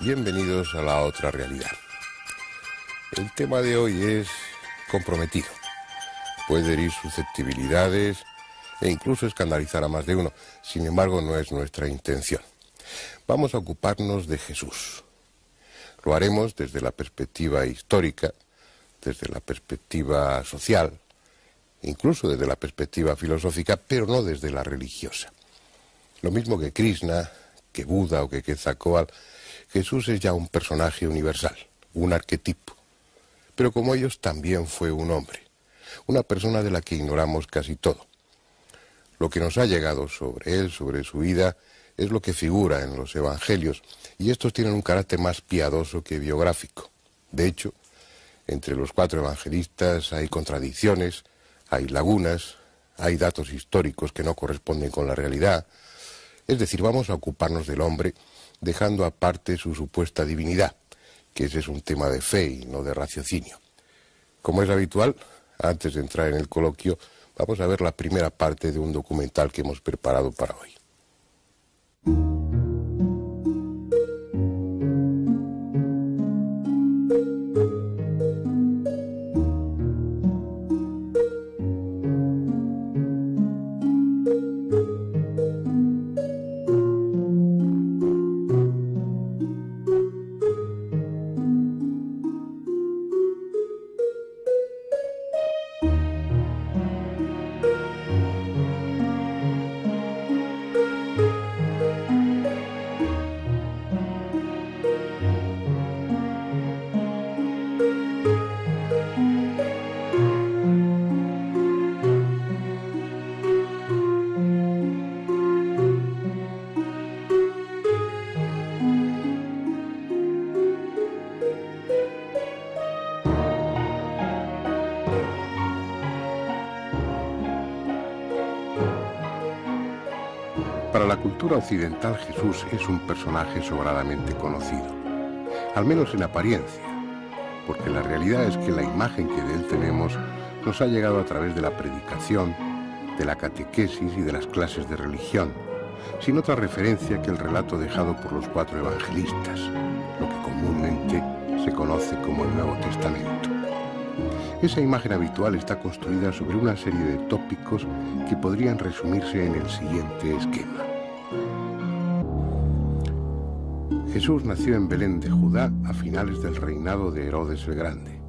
Bienvenidos a La Otra Realidad. El tema de hoy es comprometido. Puede herir susceptibilidades e incluso escandalizar a más de uno. Sin embargo, no es nuestra intención. Vamos a ocuparnos de Jesús. Lo haremos desde la perspectiva histórica, desde la perspectiva social, incluso desde la perspectiva filosófica, pero no desde la religiosa. Lo mismo que Krishna, que Buda o que Quetzalcóatl, Jesús es ya un personaje universal, un arquetipo. Pero como ellos también fue un hombre, una persona de la que ignoramos casi todo. Lo que nos ha llegado sobre él, sobre su vida, es lo que figura en los evangelios, y estos tienen un carácter más piadoso que biográfico. De hecho, entre los 4 evangelistas hay contradicciones, hay lagunas, hay datos históricos que no corresponden con la realidad. Es decir, vamos a ocuparnos del hombre, dejando aparte su supuesta divinidad, que ese es un tema de fe y no de raciocinio. Como es habitual, antes de entrar en el coloquio, vamos a ver la primera parte de un documental que hemos preparado para hoy. Para la cultura occidental, Jesús es un personaje sobradamente conocido, al menos en apariencia, porque la realidad es que la imagen que de él tenemos nos ha llegado a través de la predicación, de la catequesis y de las clases de religión, sin otra referencia que el relato dejado por los 4 evangelistas, lo que comúnmente se conoce como el Nuevo Testamento. Esa imagen habitual está construida sobre una serie de tópicos que podrían resumirse en el siguiente esquema. Jesús nació en Belén de Judá a finales del reinado de Herodes el Grande.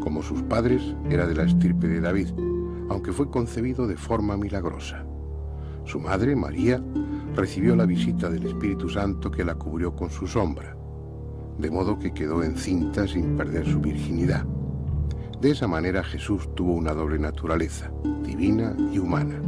Como sus padres, era de la estirpe de David, aunque fue concebido de forma milagrosa. Su madre, María, recibió la visita del Espíritu Santo que la cubrió con su sombra, de modo que quedó encinta sin perder su virginidad. De esa manera Jesús tuvo una doble naturaleza, divina y humana.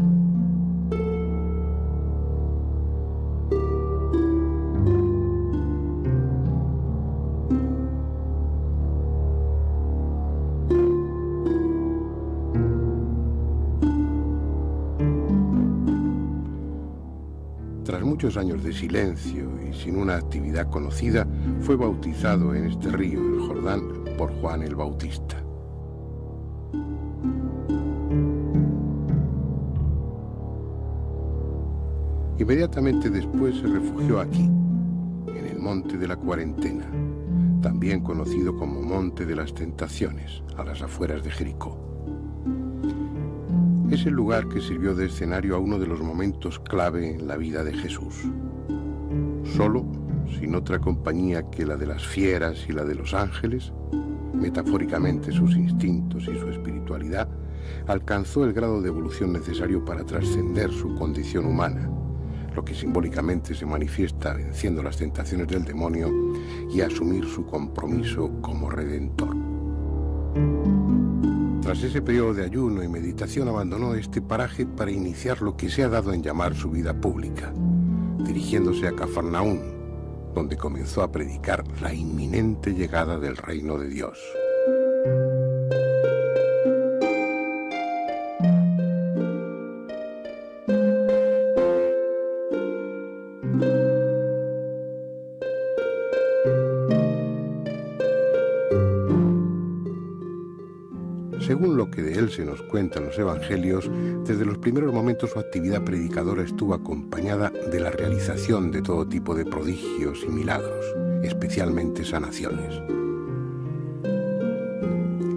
Tras muchos años de silencio y sin una actividad conocida, fue bautizado en este río, el Jordán, por Juan el Bautista. Inmediatamente después se refugió aquí, en el Monte de la Cuarentena, también conocido como Monte de las Tentaciones, a las afueras de Jericó. Es el lugar que sirvió de escenario a uno de los momentos clave en la vida de Jesús. Solo, sin otra compañía que la de las fieras y la de los ángeles, metafóricamente sus instintos y su espiritualidad, alcanzó el grado de evolución necesario para trascender su condición humana, lo que simbólicamente se manifiesta venciendo las tentaciones del demonio y asumir su compromiso como redentor. Tras ese periodo de ayuno y meditación abandonó este paraje para iniciar lo que se ha dado en llamar su vida pública, dirigiéndose a Cafarnaún, donde comenzó a predicar la inminente llegada del reino de Dios. Según lo que de él se nos cuenta en los evangelios, desde los primeros momentos su actividad predicadora estuvo acompañada de la realización de todo tipo de prodigios y milagros, especialmente sanaciones.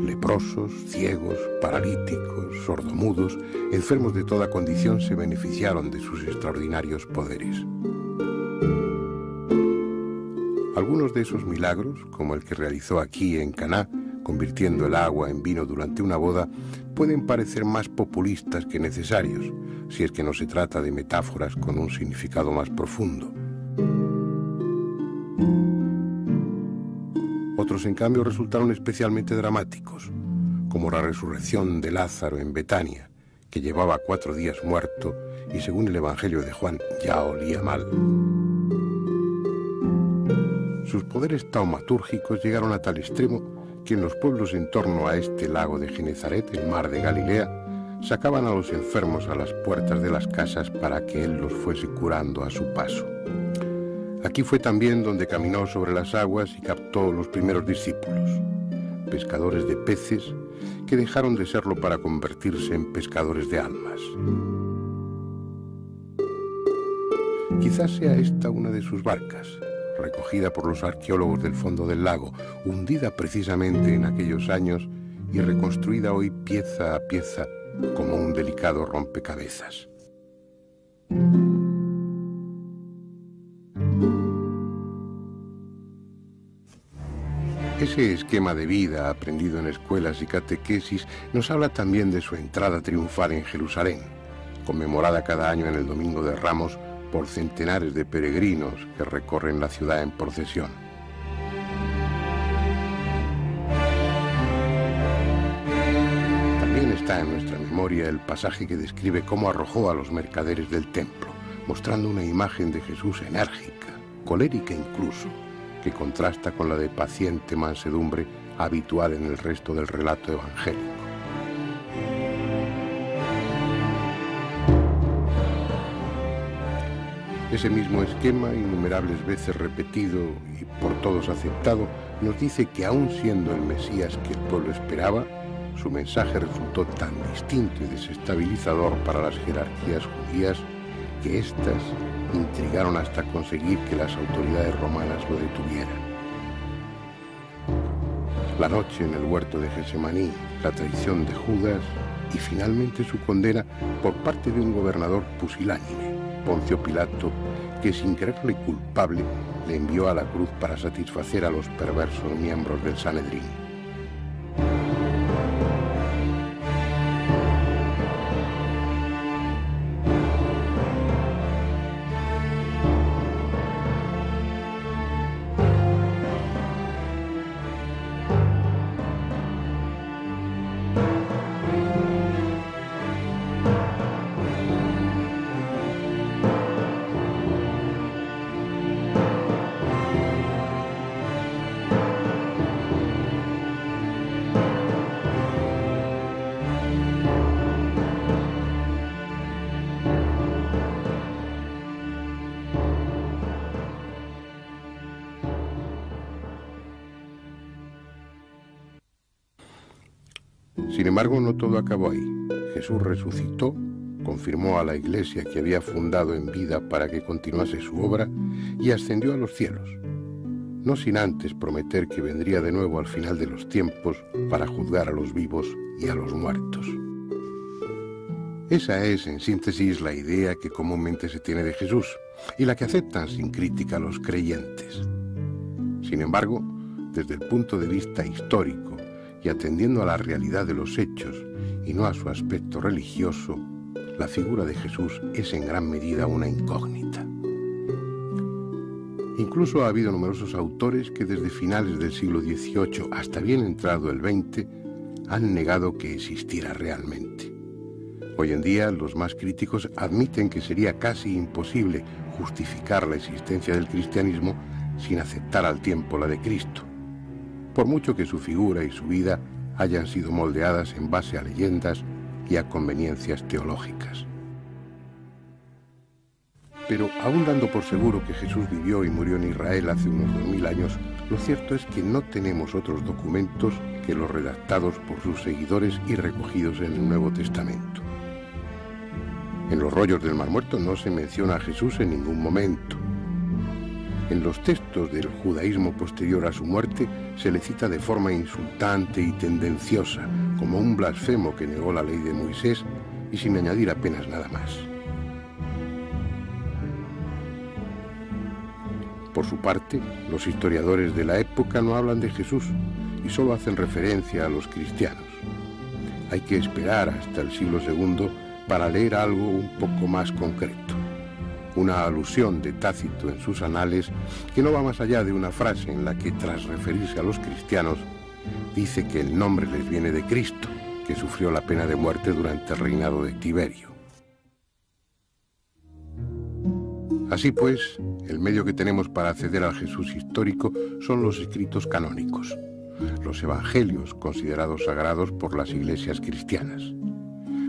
Leprosos, ciegos, paralíticos, sordomudos, enfermos de toda condición se beneficiaron de sus extraordinarios poderes. Algunos de esos milagros, como el que realizó aquí en Caná, convirtiendo el agua en vino durante una boda, pueden parecer más populistas que necesarios, si es que no se trata de metáforas con un significado más profundo. Otros, en cambio, resultaron especialmente dramáticos, como la resurrección de Lázaro en Betania, que llevaba 4 días muerto y, según el Evangelio de Juan, ya olía mal. Sus poderes taumatúrgicos llegaron a tal extremo que en los pueblos en torno a este lago de Genezaret, el mar de Galilea, sacaban a los enfermos a las puertas de las casas para que él los fuese curando a su paso. Aquí fue también donde caminó sobre las aguas y captó los primeros discípulos, pescadores de peces que dejaron de serlo para convertirse en pescadores de almas. Quizás sea esta una de sus barcas, recogida por los arqueólogos del fondo del lago, hundida precisamente en aquellos años y reconstruida hoy pieza a pieza como un delicado rompecabezas. Ese esquema de vida aprendido en escuelas y catequesis nos habla también de su entrada triunfal en Jerusalén, conmemorada cada año en el Domingo de Ramos por centenares de peregrinos que recorren la ciudad en procesión. También está en nuestra memoria el pasaje que describe cómo arrojó a los mercaderes del templo, mostrando una imagen de Jesús enérgica, colérica incluso, que contrasta con la de paciente mansedumbre habitual en el resto del relato evangélico. Ese mismo esquema, innumerables veces repetido y por todos aceptado, nos dice que aun siendo el Mesías que el pueblo esperaba, su mensaje resultó tan distinto y desestabilizador para las jerarquías judías que éstas intrigaron hasta conseguir que las autoridades romanas lo detuvieran. La noche en el huerto de Getsemaní, la traición de Judas y finalmente su condena por parte de un gobernador pusilánime, Poncio Pilato, que sin creerle culpable le envió a la cruz para satisfacer a los perversos miembros del Sanedrín. Sin embargo, no todo acabó ahí. Jesús resucitó, confirmó a la iglesia que había fundado en vida para que continuase su obra y ascendió a los cielos, no sin antes prometer que vendría de nuevo al final de los tiempos para juzgar a los vivos y a los muertos. Esa es, en síntesis, la idea que comúnmente se tiene de Jesús y la que aceptan sin crítica los creyentes. Sin embargo, desde el punto de vista histórico, y atendiendo a la realidad de los hechos y no a su aspecto religioso, la figura de Jesús es en gran medida una incógnita. Incluso ha habido numerosos autores que desde finales del siglo XVIII hasta bien entrado el XX han negado que existiera realmente. Hoy en día los más críticos admiten que sería casi imposible justificar la existencia del cristianismo sin aceptar al tiempo la de Cristo, por mucho que su figura y su vida hayan sido moldeadas en base a leyendas y a conveniencias teológicas. Pero aún dando por seguro que Jesús vivió y murió en Israel hace unos 2000 años, lo cierto es que no tenemos otros documentos que los redactados por sus seguidores y recogidos en el Nuevo Testamento. En los rollos del Mar Muerto no se menciona a Jesús en ningún momento. En los textos del judaísmo posterior a su muerte se le cita de forma insultante y tendenciosa, como un blasfemo que negó la ley de Moisés y sin añadir apenas nada más. Por su parte, los historiadores de la época no hablan de Jesús y solo hacen referencia a los cristianos. Hay que esperar hasta el siglo II para leer algo un poco más concreto. Una alusión de Tácito en sus anales que no va más allá de una frase en la que, tras referirse a los cristianos, dice que el nombre les viene de Cristo, que sufrió la pena de muerte durante el reinado de Tiberio. Así pues, el medio que tenemos para acceder al Jesús histórico son los escritos canónicos, los evangelios considerados sagrados por las iglesias cristianas.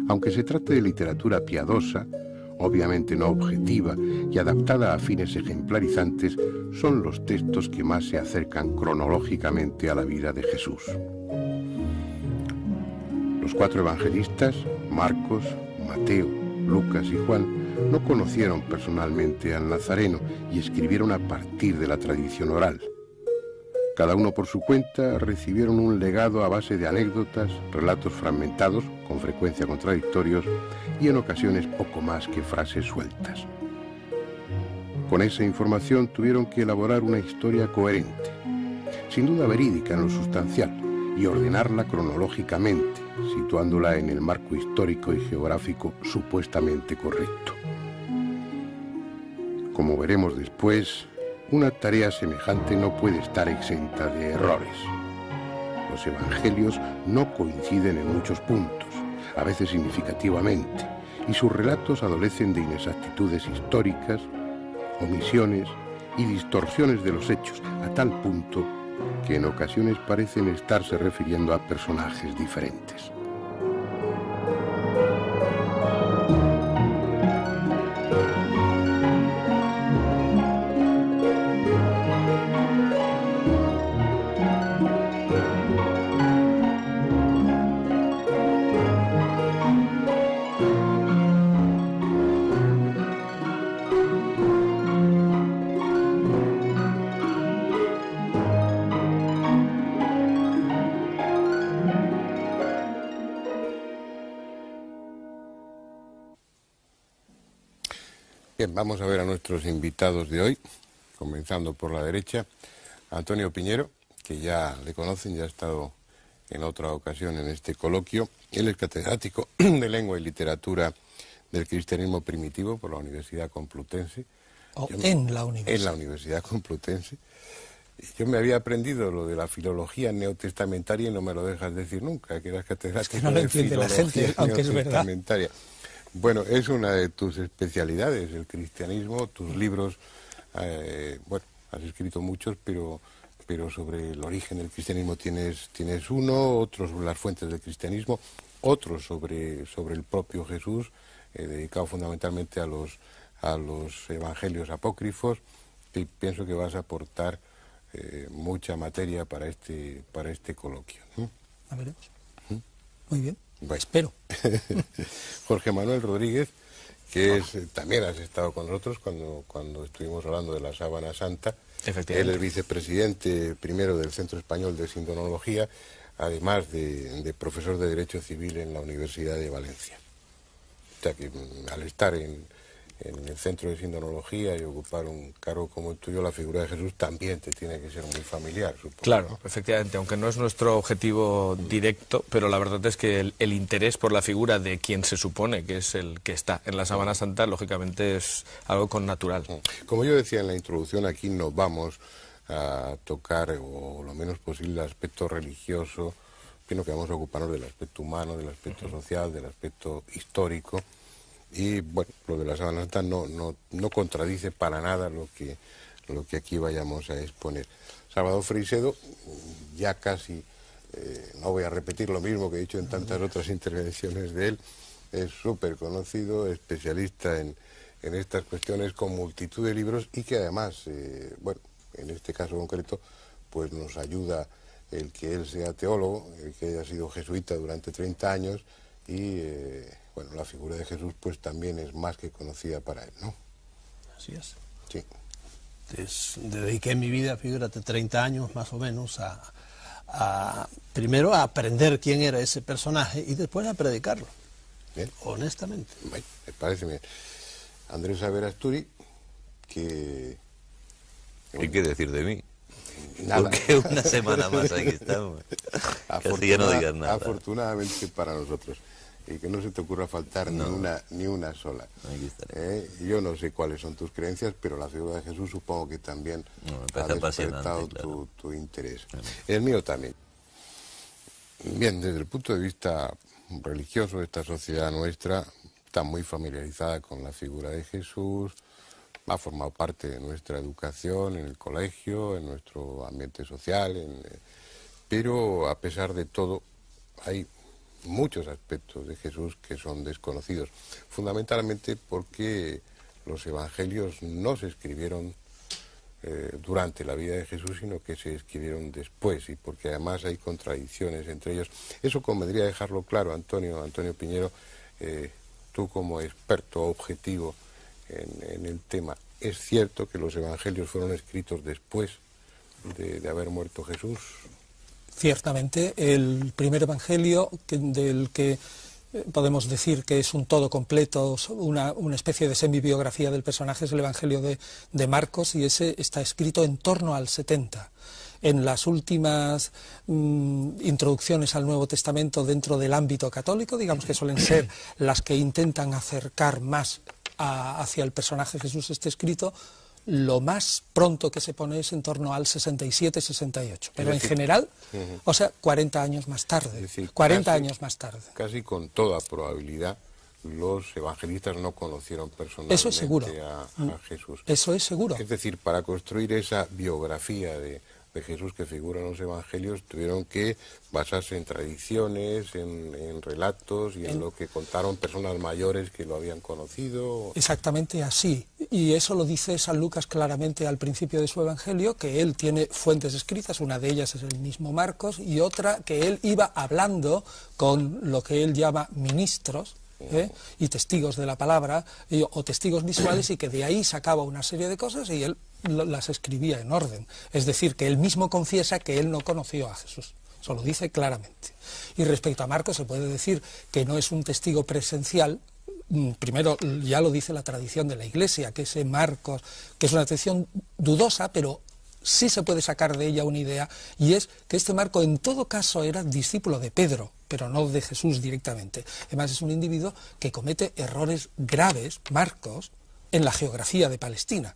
Aunque se trate de literatura piadosa, obviamente no objetiva y adaptada a fines ejemplarizantes, son los textos que más se acercan cronológicamente a la vida de Jesús. Los 4 evangelistas, Marcos, Mateo, Lucas y Juan, no conocieron personalmente al Nazareno y escribieron a partir de la tradición oral. Cada uno por su cuenta recibieron un legado a base de anécdotas, relatos fragmentados, con frecuencia contradictorios, y en ocasiones poco más que frases sueltas. Con esa información tuvieron que elaborar una historia coherente, sin duda verídica en lo sustancial, y ordenarla cronológicamente, situándola en el marco histórico y geográfico supuestamente correcto. Como veremos después, una tarea semejante no puede estar exenta de errores. Los evangelios no coinciden en muchos puntos, a veces significativamente, y sus relatos adolecen de inexactitudes históricas, omisiones y distorsiones de los hechos, a tal punto que en ocasiones parecen estarse refiriendo a personajes diferentes. Bien, vamos a ver a nuestros invitados de hoy, comenzando por la derecha. Antonio Piñero, que ya le conocen, ya ha estado en otra ocasión en este coloquio. Él es catedrático de Lengua y Literatura del Cristianismo Primitivo por la Universidad Complutense. En la Universidad Complutense. Yo me había aprendido lo de la filología neotestamentaria y no me lo dejas decir nunca, que eras catedrático es que no lo entiende la gente, aunque es verdad. Bueno, es una de tus especialidades, el cristianismo, tus libros, bueno, has escrito muchos, pero sobre el origen del cristianismo tienes uno, otros sobre las fuentes del cristianismo, otros sobre el propio Jesús, dedicado fundamentalmente a los evangelios apócrifos, y pienso que vas a aportar mucha materia para este coloquio. A veremos. Muy bien. Bueno. Espero. Jorge Manuel Rodríguez, que también has estado con nosotros cuando estuvimos hablando de la Sábana Santa. Él es vicepresidente primero del Centro Español de Sindonología, además de profesor de Derecho Civil en la Universidad de Valencia. O sea que al estar en el Centro de Sindonología y ocupar un cargo como el tuyo, la figura de Jesús también te tiene que ser muy familiar, supongo. Claro, ¿no? Efectivamente, aunque no es nuestro objetivo directo, pero la verdad es que el interés por la figura de quien se supone que es el que está en la Sábana Santa, lógicamente es algo connatural. Como yo decía en la introducción, aquí no vamos a tocar, o lo menos posible, el aspecto religioso, sino que vamos a ocuparnos del aspecto humano, del aspecto social, del aspecto histórico. Y bueno, lo de la Sábana Santa no contradice para nada lo que aquí vayamos a exponer. Salvador Freixedo, ya casi, no voy a repetir lo mismo que he dicho en tantas otras intervenciones de él, es súper conocido, especialista en estas cuestiones, con multitud de libros, y que además, bueno, en este caso concreto, pues nos ayuda el que él sea teólogo, el que haya sido jesuita durante 30 años, y bueno, la figura de Jesús pues también es más que conocida para él, ¿no? Así es. Sí. dediqué mi vida, fíjate, 30 años más o menos primero a aprender quién era ese personaje y después a predicarlo. Bien. Honestamente. Bueno, me parece bien. Andrés Averasturi, que... ¿Qué quiere decir de mí? Nada. Porque una semana más aquí estamos. Casi ya no digas nada. Afortunadamente para nosotros. Y que no se te ocurra faltar ni una sola. Yo no sé cuáles son tus creencias, pero la figura de Jesús supongo que también ha despertado tu interés. Claro. El mío también. Bien, desde el punto de vista religioso, esta sociedad nuestra está muy familiarizada con la figura de Jesús, ha formado parte de nuestra educación en el colegio, en nuestro ambiente social, pero a pesar de todo hay muchos aspectos de Jesús que son desconocidos, fundamentalmente porque los evangelios no se escribieron durante la vida de Jesús, sino que se escribieron después, y porque además hay contradicciones entre ellos. Eso convendría dejarlo claro, Antonio Piñero, tú como experto objetivo en el tema. ¿Es cierto que los evangelios fueron escritos después de haber muerto Jesús? Ciertamente, el primer evangelio del que podemos decir que es un todo completo, una especie de semibiografía del personaje, es el evangelio de Marcos, y ese está escrito en torno al 70. En las últimas introducciones al Nuevo Testamento dentro del ámbito católico, digamos que suelen ser las que intentan acercar más hacia el personaje Jesús este escrito, lo más pronto que se pone es en torno al 67-68, pero en general, o sea, 40 años más tarde, decir, 40 años más tarde. Casi con toda probabilidad, los evangelistas no conocieron personalmente Eso es seguro. a Jesús. Eso es seguro. Es decir, para construir esa biografía de Jesús que figura en los evangelios, tuvieron que basarse en tradiciones, en relatos y en lo que contaron personas mayores que lo habían conocido. Exactamente así, y eso lo dice San Lucas claramente al principio de su evangelio, que él tiene fuentes escritas, una de ellas es el mismo Marcos, y otra que él iba hablando con lo que él llama ministros, y testigos de la palabra, o testigos visuales, y que de ahí sacaba una serie de cosas y él las escribía en orden. Es decir, que él mismo confiesa que él no conoció a Jesús. Eso lo dice claramente. Y respecto a Marcos se puede decir que no es un testigo presencial. Primero, ya lo dice la tradición de la Iglesia, que ese Marcos, que es una tradición dudosa, pero sí se puede sacar de ella una idea, y es que este Marco en todo caso era discípulo de Pedro, pero no de Jesús directamente. Además es un individuo que comete errores graves, Marcos, en la geografía de Palestina.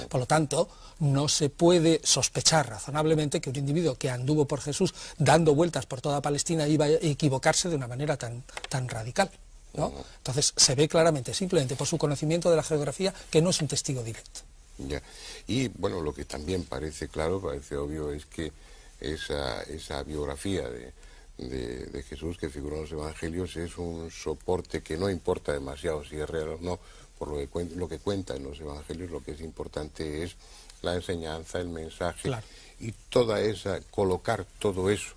Por lo tanto, no se puede sospechar razonablemente que un individuo que anduvo por Jesús dando vueltas por toda Palestina iba a equivocarse de una manera tan radical, ¿no? Entonces se ve claramente, simplemente por su conocimiento de la geografía, que no es un testigo directo. Ya. Y bueno, lo que también parece claro, parece obvio, es que esa biografía de Jesús que figura en los evangelios es un soporte que no importa demasiado si es real o no, por lo que cuenta en los evangelios. Lo que es importante es la enseñanza, el mensaje, claro. Y colocar todo eso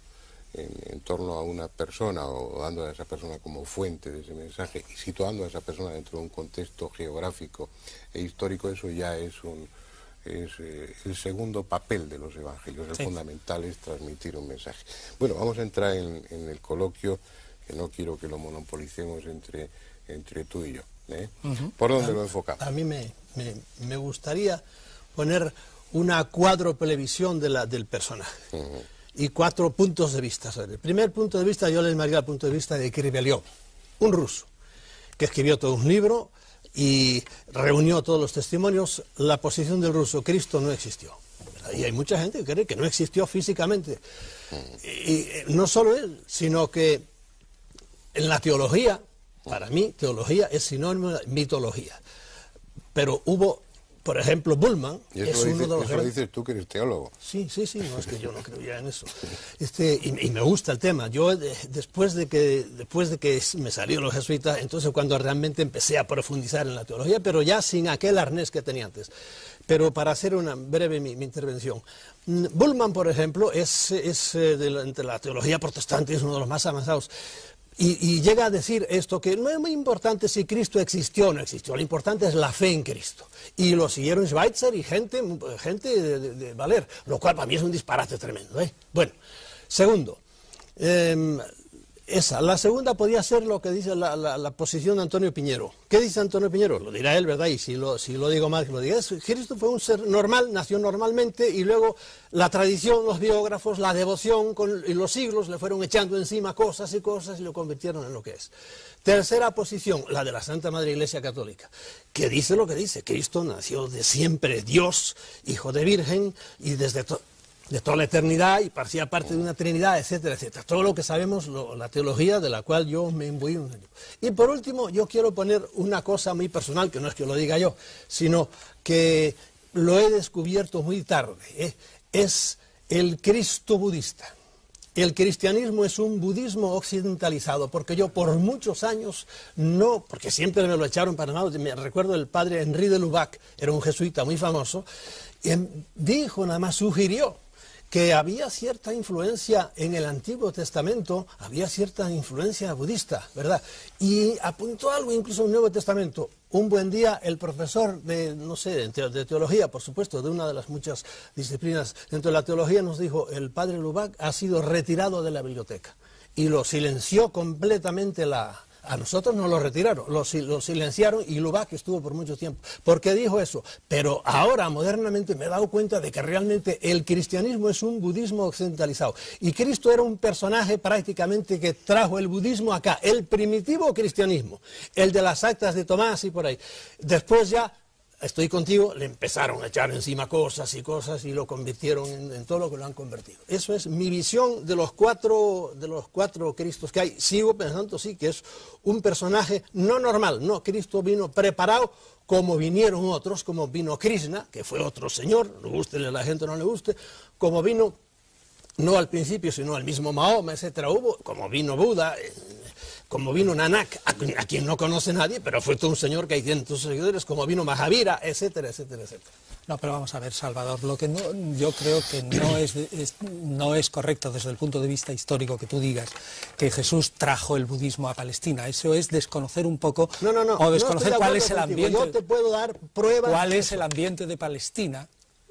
en torno a una persona, o dando a esa persona como fuente de ese mensaje y situando a esa persona dentro de un contexto geográfico e histórico, eso ya es el segundo papel de los evangelios. El fundamental es transmitir un mensaje. Bueno, vamos a entrar en el coloquio, que no quiero que lo monopolicemos entre tú y yo. ¿Por dónde lo enfocamos? A mí me gustaría poner una cuádruple visión del personaje. Y 4 puntos de vista. El primer punto de vista yo le llamaría el punto de vista de Kriveliov, un ruso, que escribió todo un libro y reunió todos los testimonios. La posición del ruso: Cristo no existió. Y hay mucha gente que cree que no existió físicamente. Y no solo él, sino que en la teología, para mí, teología es sinónimo de mitología. Pero hubo, por ejemplo, Bullmann es uno de los... Eso lo dices tú, que eres teólogo. Sí, no es que yo no creo ya en eso. Y me gusta el tema. Yo, después de que me salieron los jesuitas, entonces cuando realmente empecé a profundizar en la teología, pero ya sin aquel arnés que tenía antes. Pero para hacer una breve mi intervención, Bullmann, por ejemplo, entre la teología protestante es uno de los más avanzados. Y llega a decir esto, que no es muy importante si Cristo existió o no existió, lo importante es la fe en Cristo. Y lo siguieron Schweitzer y gente de valer, lo cual para mí es un disparate tremendo. Bueno, segundo, la segunda podía ser lo que dice la posición de Antonio Piñero. ¿Qué dice Antonio Piñero? Lo dirá él, ¿verdad? Y si lo digo mal, que lo diga. Cristo fue un ser normal, nació normalmente, y luego la tradición, los biógrafos, la devoción y los siglos le fueron echando encima cosas y lo convirtieron en lo que es. Tercera posición, la de la Santa Madre Iglesia Católica, que dice lo que dice. Cristo nació de siempre Dios, hijo de Virgen, y desde de toda la eternidad, y parecía parte de una Trinidad, etcétera, etcétera. Todo lo que sabemos, la teología de la cual yo me imbuí. Y por último, yo quiero poner una cosa muy personal, que no es que lo diga yo, sino que lo he descubierto muy tarde. Es el Cristo budista. El cristianismo es un budismo occidentalizado, porque yo por muchos años no, porque siempre me lo echaron para nada. Me recuerdo el padre Henri de Lubac, era un jesuita muy famoso, y dijo, nada más sugirió, que había cierta influencia en el Antiguo Testamento, había cierta influencia budista, ¿verdad? Y apuntó algo incluso en el Nuevo Testamento. Un buen día el profesor de, no sé, de teología, por supuesto, de una de las muchas disciplinas dentro de la teología, nos dijo, el padre Lubac ha sido retirado de la biblioteca. Y lo silenció completamente A nosotros nos lo retiraron, lo silenciaron, y Lubac estuvo por mucho tiempo. ¿Por qué dijo eso? Pero ahora, modernamente, me he dado cuenta de que realmente el cristianismo es un budismo occidentalizado. Y Cristo era un personaje prácticamente que trajo el budismo acá, el primitivo cristianismo, el de las actas de Tomás y por ahí. Después ya, estoy contigo, le empezaron a echar encima cosas y lo convirtieron en todo lo que lo han convertido. Eso es mi visión de los cuatro Cristos que hay. Sigo pensando, sí, que es un personaje no normal. No, Cristo vino preparado como vinieron otros, como vino Krishna, que fue otro señor, le guste a la gente o no le guste, como vino, no al principio, sino al mismo Mahoma, etcétera, como vino Buda, como vino Nanak, a quien no conoce nadie, pero fue todo un señor que hay cientos de seguidores, como vino Mahavira, etcétera, etcétera, etcétera. No, pero vamos a ver, Salvador, lo que yo creo que no es correcto desde el punto de vista histórico que tú digas que Jesús trajo el budismo a Palestina. Eso es desconocer un poco, o desconocer cuál es el ambiente. Yo te puedo dar pruebas. ¿Cuál es el ambiente de Palestina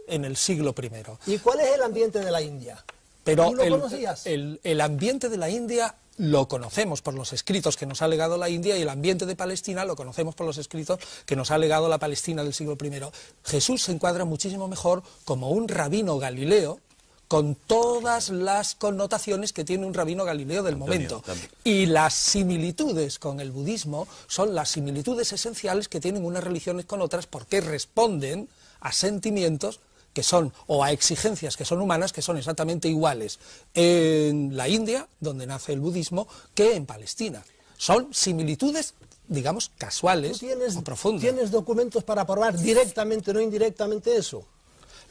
en el siglo I? ¿Y cuál es el ambiente de la India? Pero ¿Tú lo conocías? El ambiente de la India lo conocemos por los escritos que nos ha legado la India, y el ambiente de Palestina lo conocemos por los escritos que nos ha legado la Palestina del siglo I. Jesús se encuadra muchísimo mejor como un rabino galileo, con todas las connotaciones que tiene un rabino galileo del momento. Y las similitudes con el budismo son las similitudes esenciales que tienen unas religiones con otras, porque responden a sentimientos que son, o a exigencias que son humanas, que son exactamente iguales en la India, donde nace el budismo, que en Palestina. Son similitudes, digamos, casuales o profundas. ¿Tienes documentos para probar directamente, no indirectamente eso?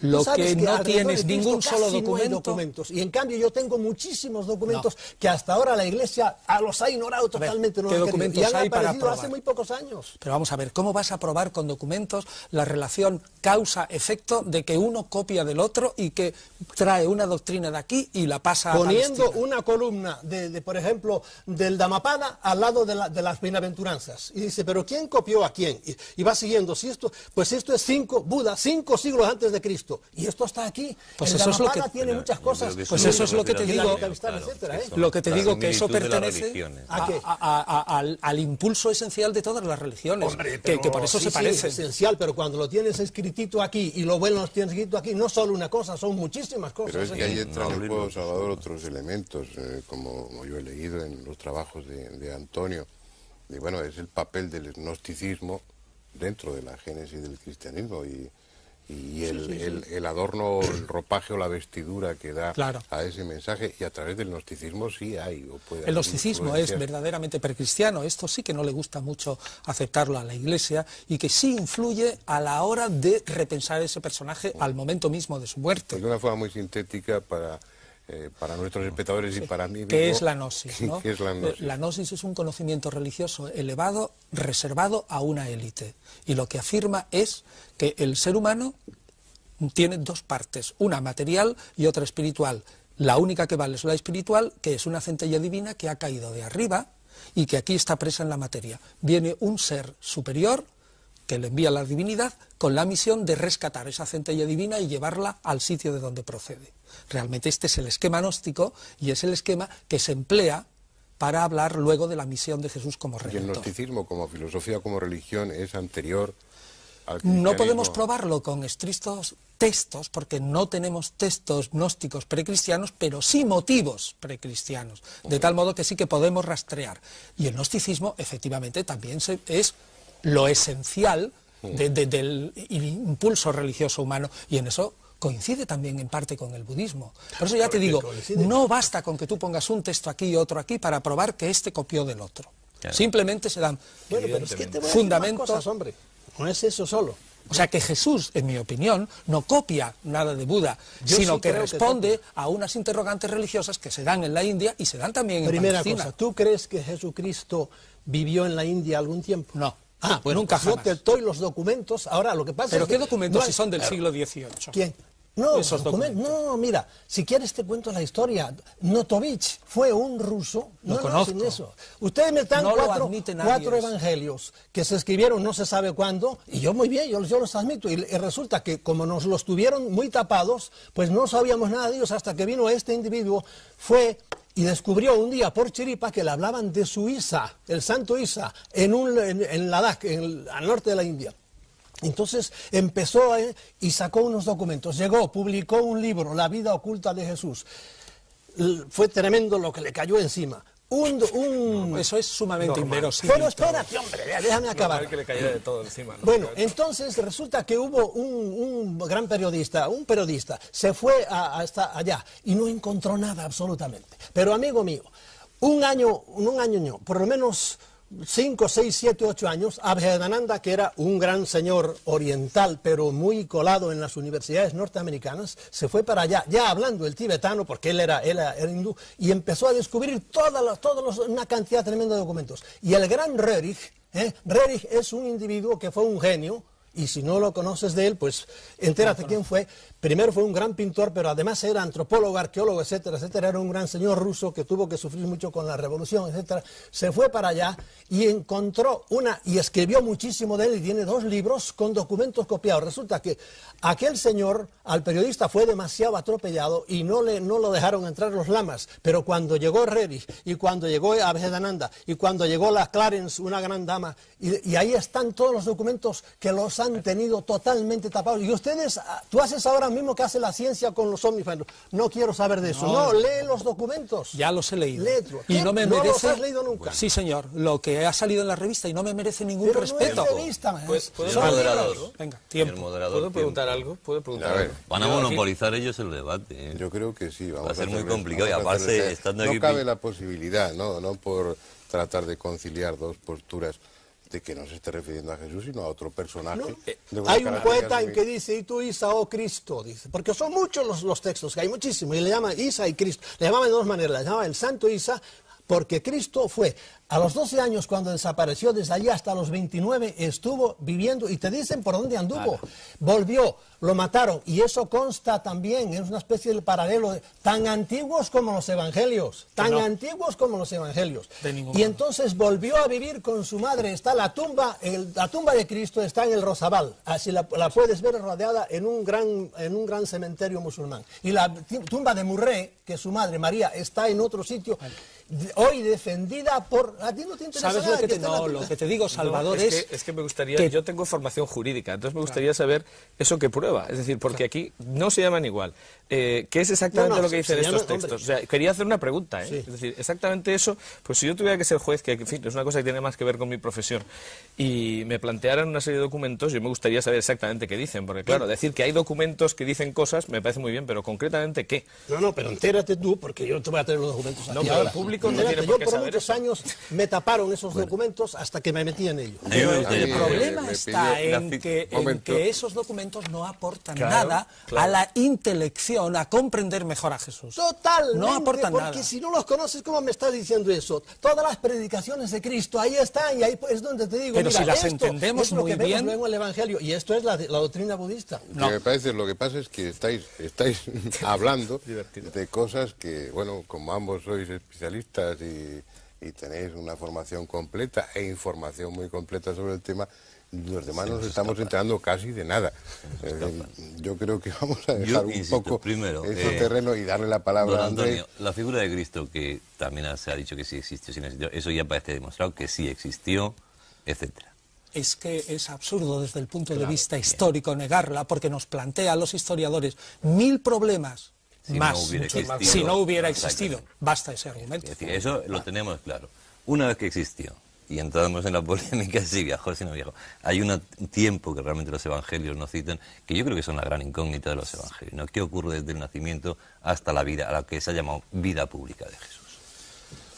Lo que no tienes ningún solo documento. Y en cambio yo tengo muchísimos documentos que hasta ahora la Iglesia los ha ignorado totalmente. ¿Qué documentos hay para probar? Hace muy pocos años. Pero vamos a ver, ¿cómo vas a probar con documentos la relación causa-efecto de que uno copia del otro y que trae una doctrina de aquí y la pasa a Palestina? Poniendo una columna, por ejemplo, del Dhammapada al lado de las bienaventuranzas. Y dice, ¿pero quién copió a quién? Y va siguiendo. Pues esto es Buda, 5 siglos antes de Cristo. Y esto está aquí. Pues el eso es lo que tiene muchas cosas. Pues eso es lo que te digo. Lo que te digo, que eso pertenece al impulso esencial de todas las religiones. Hombre, que por eso se parecen. Es esencial, pero cuando lo tienes escritito aquí y lo bueno lo tienes escrito aquí, no solo una cosa, son muchísimas cosas. Pero es que ahí entran en el juego, Salvador, otros elementos, como yo he leído en los trabajos de Antonio. Y bueno, es el papel del gnosticismo dentro de la génesis del cristianismo, y el adorno, el ropaje o la vestidura que da a ese mensaje, y a través del gnosticismo sí hay o puede haber. El gnosticismo es verdaderamente precristiano, esto sí que no le gusta mucho aceptarlo a la Iglesia, y que sí influye a la hora de repensar ese personaje al momento mismo de su muerte. Pues de una forma muy sintética para nuestros espectadores y para mí mismo. ¿Qué es la gnosis? ¿No? ¿Qué es la gnosis? La gnosis es un conocimiento religioso elevado, reservado a una élite. Y lo que afirma es que el ser humano tiene dos partes, una material y otra espiritual. La única que vale es la espiritual, que es una centella divina que ha caído de arriba y que aquí está presa en la materia. Viene un ser superior que le envía la divinidad con la misión de rescatar esa centella divina y llevarla al sitio de donde procede. Realmente este es el esquema gnóstico y es el esquema que se emplea para hablar luego de la misión de Jesús como redentor. ¿Y el gnosticismo como filosofía, como religión, es anterior al cristianismo? No podemos probarlo con estrictos textos, porque no tenemos textos gnósticos precristianos, pero sí motivos precristianos, de tal modo que sí que podemos rastrear. Y el gnosticismo, efectivamente, también es lo esencial del impulso religioso humano, y en eso coincide también en parte con el budismo. Por eso ya te digo, no basta con que tú pongas un texto aquí y otro aquí para probar que este copió del otro. Claro. Simplemente se dan fundamentos. Cosas, hombre. No es eso solo. O sea que Jesús, en mi opinión, no copia nada de Buda, sino sí que responde a unas interrogantes religiosas que se dan en la India y se dan también en Palestina. Primera cosa, ¿tú crees que Jesucristo vivió en la India algún tiempo? No. Bueno, nunca pues yo te doy los documentos. Ahora, lo que pasa ¿Pero es qué documentos si son del claro. siglo XVIII? ¿Quién? No, esos documentos. No, mira, si quieres te cuento la historia. Notovich fue un ruso. Lo conozco. Sin eso. Ustedes me dan cuatro evangelios que se escribieron no se sabe cuándo, y yo muy bien, yo los admito. Y resulta que como nos los tuvieron muy tapados, pues no sabíamos nada de ellos hasta que vino este individuo, fue y descubrió un día por chiripa que le hablaban de su Isa, el santo Isa, en Ladakh, al norte de la India. Entonces empezó y sacó unos documentos, publicó un libro, La vida oculta de Jesús. Fue tremendo lo que le cayó encima. Eso es sumamente inverosímil. Pero espérate, hombre, déjame acabar. Que le cayera de todo encima, ¿no? Bueno, entonces resulta que hubo un gran periodista, se fue hasta allá y no encontró nada absolutamente. Pero amigo mío, un año, por lo menos 5, 6, 7, 8 años, Abhedananda, que era un gran señor oriental, pero muy colado en las universidades norteamericanas, se fue para allá, ya hablando el tibetano, porque él era hindú, y empezó a descubrir una cantidad tremenda de documentos. Y el gran Rerich es un individuo que fue un genio, y si no lo conoces de él, pues entérate quién fue. Primero fue un gran pintor, pero además era antropólogo, arqueólogo, etcétera, etcétera. Era un gran señor ruso que tuvo que sufrir mucho con la revolución, etcétera. Se fue para allá y encontró y escribió muchísimo de él, y tiene 2 libros con documentos copiados. Resulta que aquel señor, al periodista, fue demasiado atropellado y no lo dejaron entrar los lamas. Pero cuando llegó Rerich, y cuando llegó Abhedananda, y cuando llegó la Clarence, una gran dama, y ahí están todos los documentos que los han tenido totalmente tapados. Y tú haces ahora mismo que hace la ciencia con los ovnis. No quiero saber de eso. No, lee los documentos. Ya los he leído. Y no me merece... ¿No los has leído nunca? Sí, señor. Lo que ha salido en la revista y no me merece ningún respeto. No es revista, moderador. Venga, tiempo. ¿Puedo preguntar algo? A ver, van a monopolizar ellos el debate. Yo creo que sí. Va a ser muy complicado y aparte estando aquí... No cabe la posibilidad, no por tratar de conciliar 2 posturas, de que no se esté refiriendo a Jesús, sino a otro personaje. Hay un poeta en que dice, y tú Isa, oh Cristo, dice, porque son muchos los textos, que hay muchísimos, y le llama Isa y Cristo. Le llamaban de 2 maneras, le llamaban el santo Isa, porque Cristo fue a los 12 años cuando desapareció, desde allí hasta los 29 estuvo viviendo, y te dicen por dónde anduvo. Volvió, lo mataron, y eso consta también, es una especie de paralelo, tan antiguos como los evangelios, antiguos como los evangelios. Y entonces volvió a vivir con su madre. Está la tumba de Cristo está en el Rosabal, así la puedes ver rodeada en un gran cementerio musulmán. Y la tumba de Murré, que es su madre, María, está en otro sitio. Hoy defendida por... ¿A ti no te interesa nada? ¿Sabes lo que te digo, Salvador? Es que me gustaría... Yo tengo formación jurídica, entonces me gustaría saber eso que prueba. Es decir, porque aquí no se llaman igual. ¿Qué es exactamente lo que dicen estos textos? O sea, quería hacer una pregunta, Sí. Es decir, exactamente eso, pues si yo tuviera que ser juez, que en fin, es una cosa que tiene más que ver con mi profesión, y me plantearan una serie de documentos, yo me gustaría saber exactamente qué dicen, porque claro, decir que hay documentos que dicen cosas me parece muy bien, pero concretamente, ¿qué? No, pero entérate tú, porque yo te voy a traer los documentos aquí. No, pero el público no tiene por qué saber eso. Yo por muchos años me taparon esos documentos hasta que me metí en ellos. El problema está en que esos documentos no aportan nada a la intelección, a comprender mejor a Jesús. Totalmente, no aportan porque nada. si no los conoces, ¿cómo me estás diciendo eso? Todas las predicaciones de Cristo, ahí están, y ahí es donde te digo, pero mira, si las esto entendemos es lo muy que vemos bien luego en el Evangelio, y esto es la doctrina budista. Lo que pasa es que estáis hablando de cosas que, bueno, como ambos sois especialistas y tenéis una formación completa e información muy completa sobre el tema, los demás nos estamos enterando casi de nada. Yo creo que vamos a dejar un poco primero, ese terreno y darle la palabra a Andrés. Antonio, la figura de Cristo, que también se ha dicho que sí existió, sí no existió, eso ya parece demostrado que sí existió, etcétera. Es que es absurdo desde el punto de vista histórico negarla, porque nos plantea a los historiadores 1000 problemas más si no hubiera existido. Basta ese argumento. Es decir, eso lo tenemos claro. Una vez que existió, y entramos en la polémica si viajó, si no viajó, hay un tiempo que realmente los evangelios no citan, que yo creo que son la gran incógnita de los evangelios, ¿no? ¿Qué ocurre desde el nacimiento hasta la vida, a la que se ha llamado vida pública de Jesús?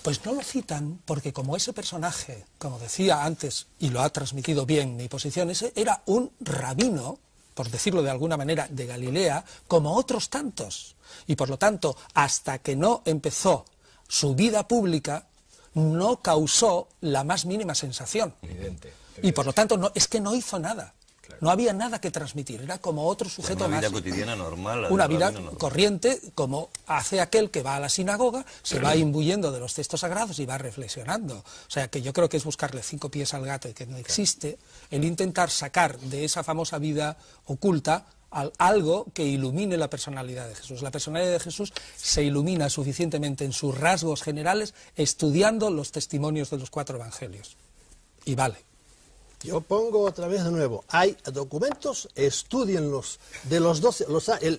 Pues no lo citan porque como ese personaje, como decía antes, y lo ha transmitido bien mi posición, ese era un rabino, por decirlo de alguna manera, de Galilea, como otros tantos. Y por lo tanto, hasta que no empezó su vida pública, no causó la más mínima sensación. Evidente. Y por lo tanto, es que no hizo nada. No había nada que transmitir, era como otro sujeto más. Una vida cotidiana normal. Una vida corriente, como hace aquel que va a la sinagoga, se va imbuyendo de los textos sagrados y va reflexionando. O sea, que yo creo que es buscarle 5 pies al gato y que no existe, el intentar sacar de esa famosa vida oculta algo que ilumine la personalidad de Jesús. La personalidad de Jesús se ilumina suficientemente en sus rasgos generales estudiando los testimonios de los 4 evangelios. Y vale. Yo pongo otra vez de nuevo, hay documentos, estudienlos, de los 12,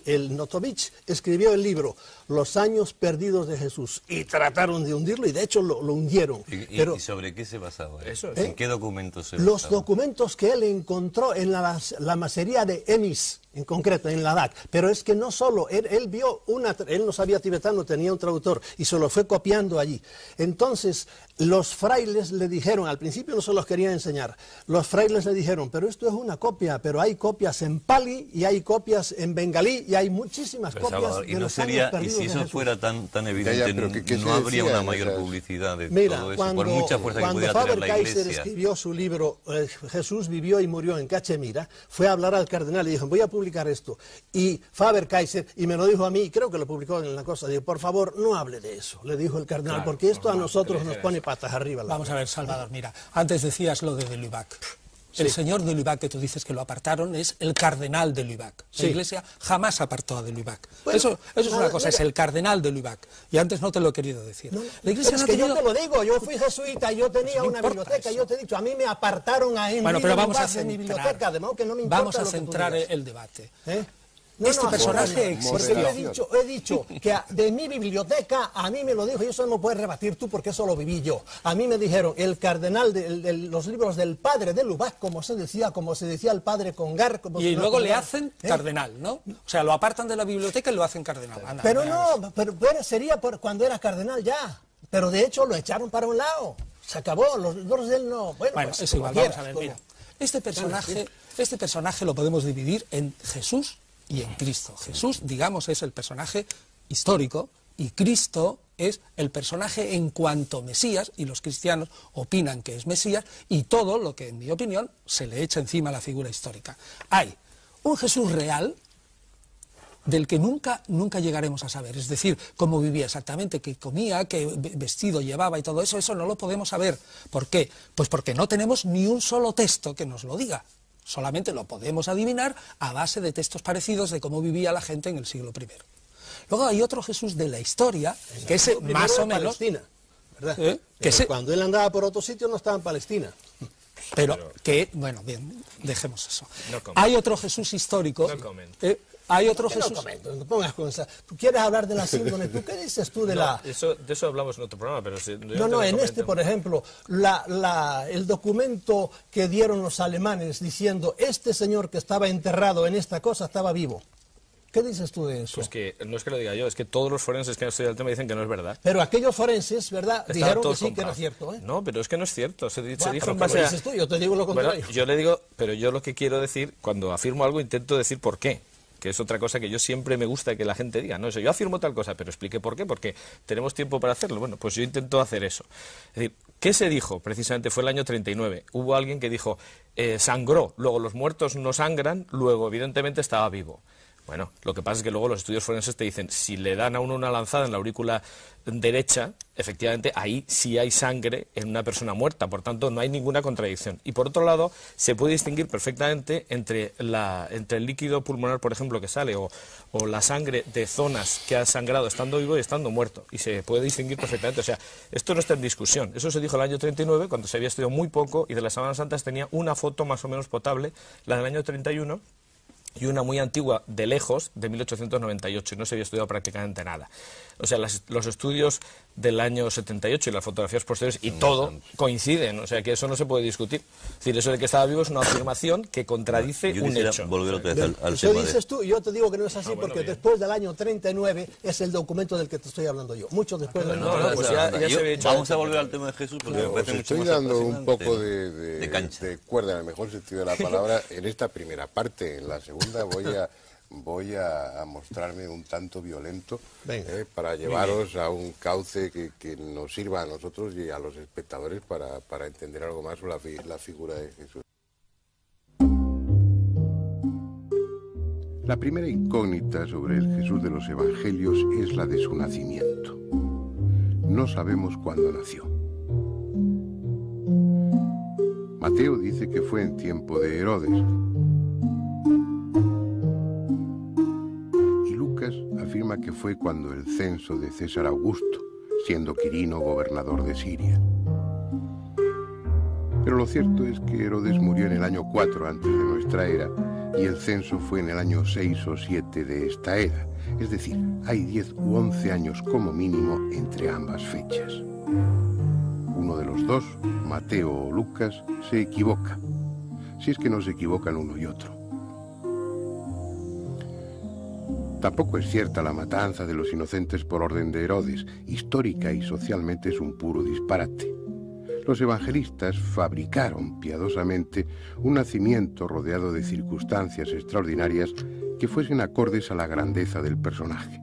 el Notovich escribió el libro Los años perdidos de Jesús y trataron de hundirlo y de hecho lo hundieron. ¿Y sobre qué se basaba eso? ¿En qué documentos se basaba? Los documentos que él encontró en la masería de Emis, en concreto, en Ladakh, pero es que no solo, él vio él no sabía tibetano, tenía un traductor y se lo fue copiando allí. Entonces, los frailes le dijeron, al principio no se los quería enseñar, los frailes le dijeron, pero esto es una copia, pero hay copias en pali y hay copias en bengalí y hay muchísimas copias Salvador, de los años perdidos. Y si eso fuera tan evidente, no habría una mayor publicidad de todo eso, por mucha fuerza que pudiera tener la Iglesia. Cuando Faber-Kaiser escribió su libro Jesús vivió y murió en Cachemira, fue a hablar al cardenal y dijo, voy a publicar esto. Y Faber-Kaiser, y me lo dijo a mí, creo que lo publicó en la cosa, dijo, por favor, no hable de eso, le dijo el cardenal, claro, porque esto a nosotros nos pone patas arriba. Vamos a ver, Salvador, mira, antes decías lo de Lubac. El señor de Lubac, que tú dices que lo apartaron, es el cardenal de Lubac. La Iglesia jamás apartó a de Lubac. Bueno, eso es una cosa, es el cardenal de Lubac. Y antes no te lo he querido decir. La Iglesia no yo te lo digo, yo fui jesuita, yo tenía una biblioteca, yo te he dicho, a mí me apartaron a Henry de mi biblioteca, de modo que no me importa. Vamos a centrar el debate. Este personaje existió. Porque he dicho que de mi biblioteca, a mí me lo dijo, y eso no puedes rebatir tú porque eso lo viví yo. A mí me dijeron, el cardenal de los libros del padre de Lubac, como se decía el padre Congar. Y luego le hacen cardenal, ¿no? O sea, lo apartan de la biblioteca y lo hacen cardenal. Anda, pero no, pero sería cuando era cardenal ya. Pero de hecho lo echaron para un lado. Se acabó, los libros de él no. Bueno, pues, es igual, vamos a ver, mira. Este personaje lo podemos dividir en Jesús y en Cristo. Jesús, digamos, es el personaje histórico y Cristo es el personaje en cuanto Mesías, y los cristianos opinan que es Mesías, y todo lo que, en mi opinión, se le echa encima a la figura histórica. Hay un Jesús real del que nunca llegaremos a saber, es decir, cómo vivía exactamente, qué comía, qué vestido llevaba y todo eso, eso no lo podemos saber. ¿Por qué? Pues porque no tenemos ni un solo texto que nos lo diga. Solamente lo podemos adivinar a base de textos parecidos de cómo vivía la gente en el siglo I. Luego hay otro Jesús de la historia, que es más o menos... Palestina, ¿verdad? Cuando él andaba por otro sitio no estaba en Palestina. Pero que, bueno, bien, dejemos eso. Hay otro Jesús histórico... Hay otro Jesús... No pongas cosas. ¿Tú quieres hablar de la síndrome? ¿Tú qué dices tú de la...? De eso hablamos en otro programa, pero... en este, por ejemplo, el documento que dieron los alemanes diciendo este señor que estaba enterrado en esta cosa estaba vivo. ¿Qué dices tú de eso? Pues que no es que lo diga yo, es que todos los forenses que han estudiado el tema dicen que no es verdad. Pero aquellos forenses, ¿verdad? Dijeron que sí, que era cierto, ¿eh? No, pero es que no es cierto. Se dijo en base a... Dices tú, yo te digo lo contrario. Bueno, yo le digo, pero yo lo que quiero decir, cuando afirmo algo, intento decir por qué. Que es otra cosa que yo siempre me gusta que la gente diga. No, yo afirmo tal cosa, pero explique por qué, porque tenemos tiempo para hacerlo. Bueno, pues yo intento hacer eso. Es decir, ¿qué se dijo? Precisamente fue el año 39. Hubo alguien que dijo, sangró, luego los muertos no sangran, luego evidentemente estaba vivo. Bueno, lo que pasa es que luego los estudios forenses te dicen, si le dan a uno una lanzada en la aurícula derecha, efectivamente ahí sí hay sangre en una persona muerta, por tanto no hay ninguna contradicción. Y por otro lado, se puede distinguir perfectamente entre el líquido pulmonar, por ejemplo, que sale, o la sangre de zonas que ha sangrado estando vivo y estando muerto, y se puede distinguir perfectamente. O sea, esto no está en discusión. Eso se dijo en el año 39, cuando se había estudiado muy poco, y de las Sábanas Santas tenía una foto más o menos potable, la del año 31, y una muy antigua de lejos, de 1898, y no se había estudiado prácticamente nada. O sea, los estudios del año 78 y las fotografías posteriores y todo coinciden, o sea que eso no se puede discutir. Es decir, eso de que estaba vivo es una afirmación que contradice un hecho. Volver otra vez al Eso tema dices tú, y yo te digo que no es así, porque después del año 39 es el documento del que te estoy hablando yo. Mucho después del año 39. Pues ya se había hecho. Vamos a volver al tema de Jesús, porque me parece mucho estoy más dando un apasionante. poco de cuerda, en el mejor sentido de la palabra, en esta primera parte. En la segunda voy a mostrarme un tanto violento para llevaros a un cauce que nos sirva a nosotros y a los espectadores para entender algo más sobre la figura de Jesús. La primera incógnita sobre el Jesús de los Evangelios es la de su nacimiento. No sabemos cuándo nació. Mateo dice que fue en tiempo de Herodes. Afirma que fue cuando el censo de César Augusto, siendo Quirino gobernador de Siria. Pero lo cierto es que Herodes murió en el año 4 antes de nuestra era y el censo fue en el año 6 o 7 de esta era. Es decir, hay 10 u 11 años como mínimo entre ambas fechas. Uno de los dos, Mateo o Lucas, se equivoca, si es que no se equivocan uno y otro. Tampoco es cierta la matanza de los inocentes por orden de Herodes. Histórica y socialmente es un puro disparate. Los evangelistas fabricaron piadosamente un nacimiento rodeado de circunstancias extraordinarias que fuesen acordes a la grandeza del personaje.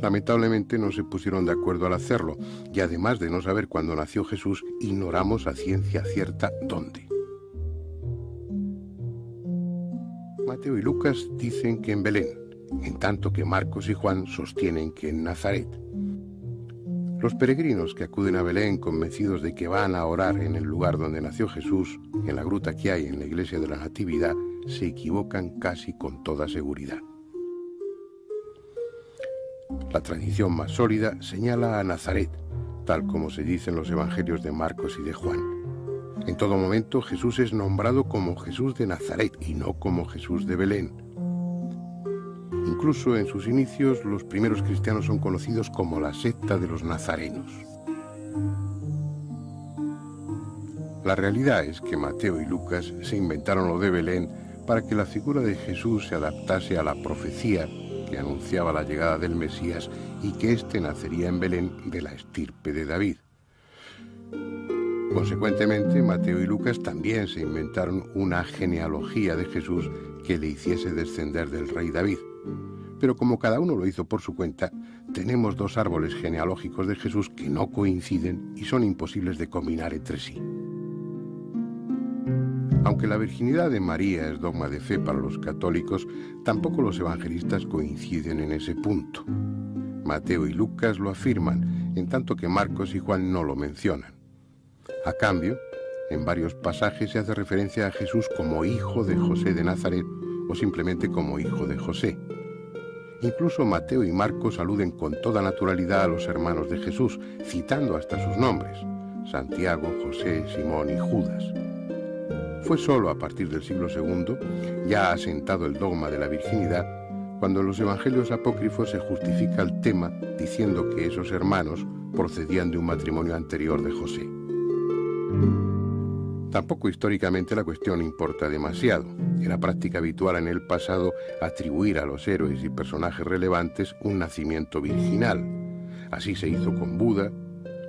Lamentablemente no se pusieron de acuerdo al hacerlo, y además de no saber cuándo nació Jesús, ignoramos a ciencia cierta dónde. Mateo y Lucas dicen que en Belén, en tanto que Marcos y Juan sostienen que en Nazaret. Los peregrinos que acuden a Belén convencidos de que van a orar en el lugar donde nació Jesús, en la gruta que hay en la iglesia de la Natividad, se equivocan casi con toda seguridad. La tradición más sólida señala a Nazaret, tal como se dice en los evangelios de Marcos y de Juan. En todo momento Jesús es nombrado como Jesús de Nazaret y no como Jesús de Belén. Incluso en sus inicios, los primeros cristianos son conocidos como la secta de los nazarenos. La realidad es que Mateo y Lucas se inventaron lo de Belén para que la figura de Jesús se adaptase a la profecía que anunciaba la llegada del Mesías y que éste nacería en Belén de la estirpe de David. Consecuentemente, Mateo y Lucas también se inventaron una genealogía de Jesús que le hiciese descender del rey David. Pero como cada uno lo hizo por su cuenta, tenemos dos árboles genealógicos de Jesús que no coinciden y son imposibles de combinar entre sí. Aunque la virginidad de María es dogma de fe para los católicos, tampoco los evangelistas coinciden en ese punto. Mateo y Lucas lo afirman, en tanto que Marcos y Juan no lo mencionan. A cambio, en varios pasajes se hace referencia a Jesús como hijo de José de Nazaret o simplemente como hijo de José. Incluso Mateo y Marcos aluden con toda naturalidad a los hermanos de Jesús, citando hasta sus nombres: Santiago, José, Simón y Judas. Fue solo a partir del siglo II, ya asentado el dogma de la virginidad, cuando en los evangelios apócrifos se justifica el tema diciendo que esos hermanos procedían de un matrimonio anterior de José. Tampoco históricamente la cuestión importa demasiado. Era práctica habitual en el pasado atribuir a los héroes y personajes relevantes un nacimiento virginal. Así se hizo con Buda,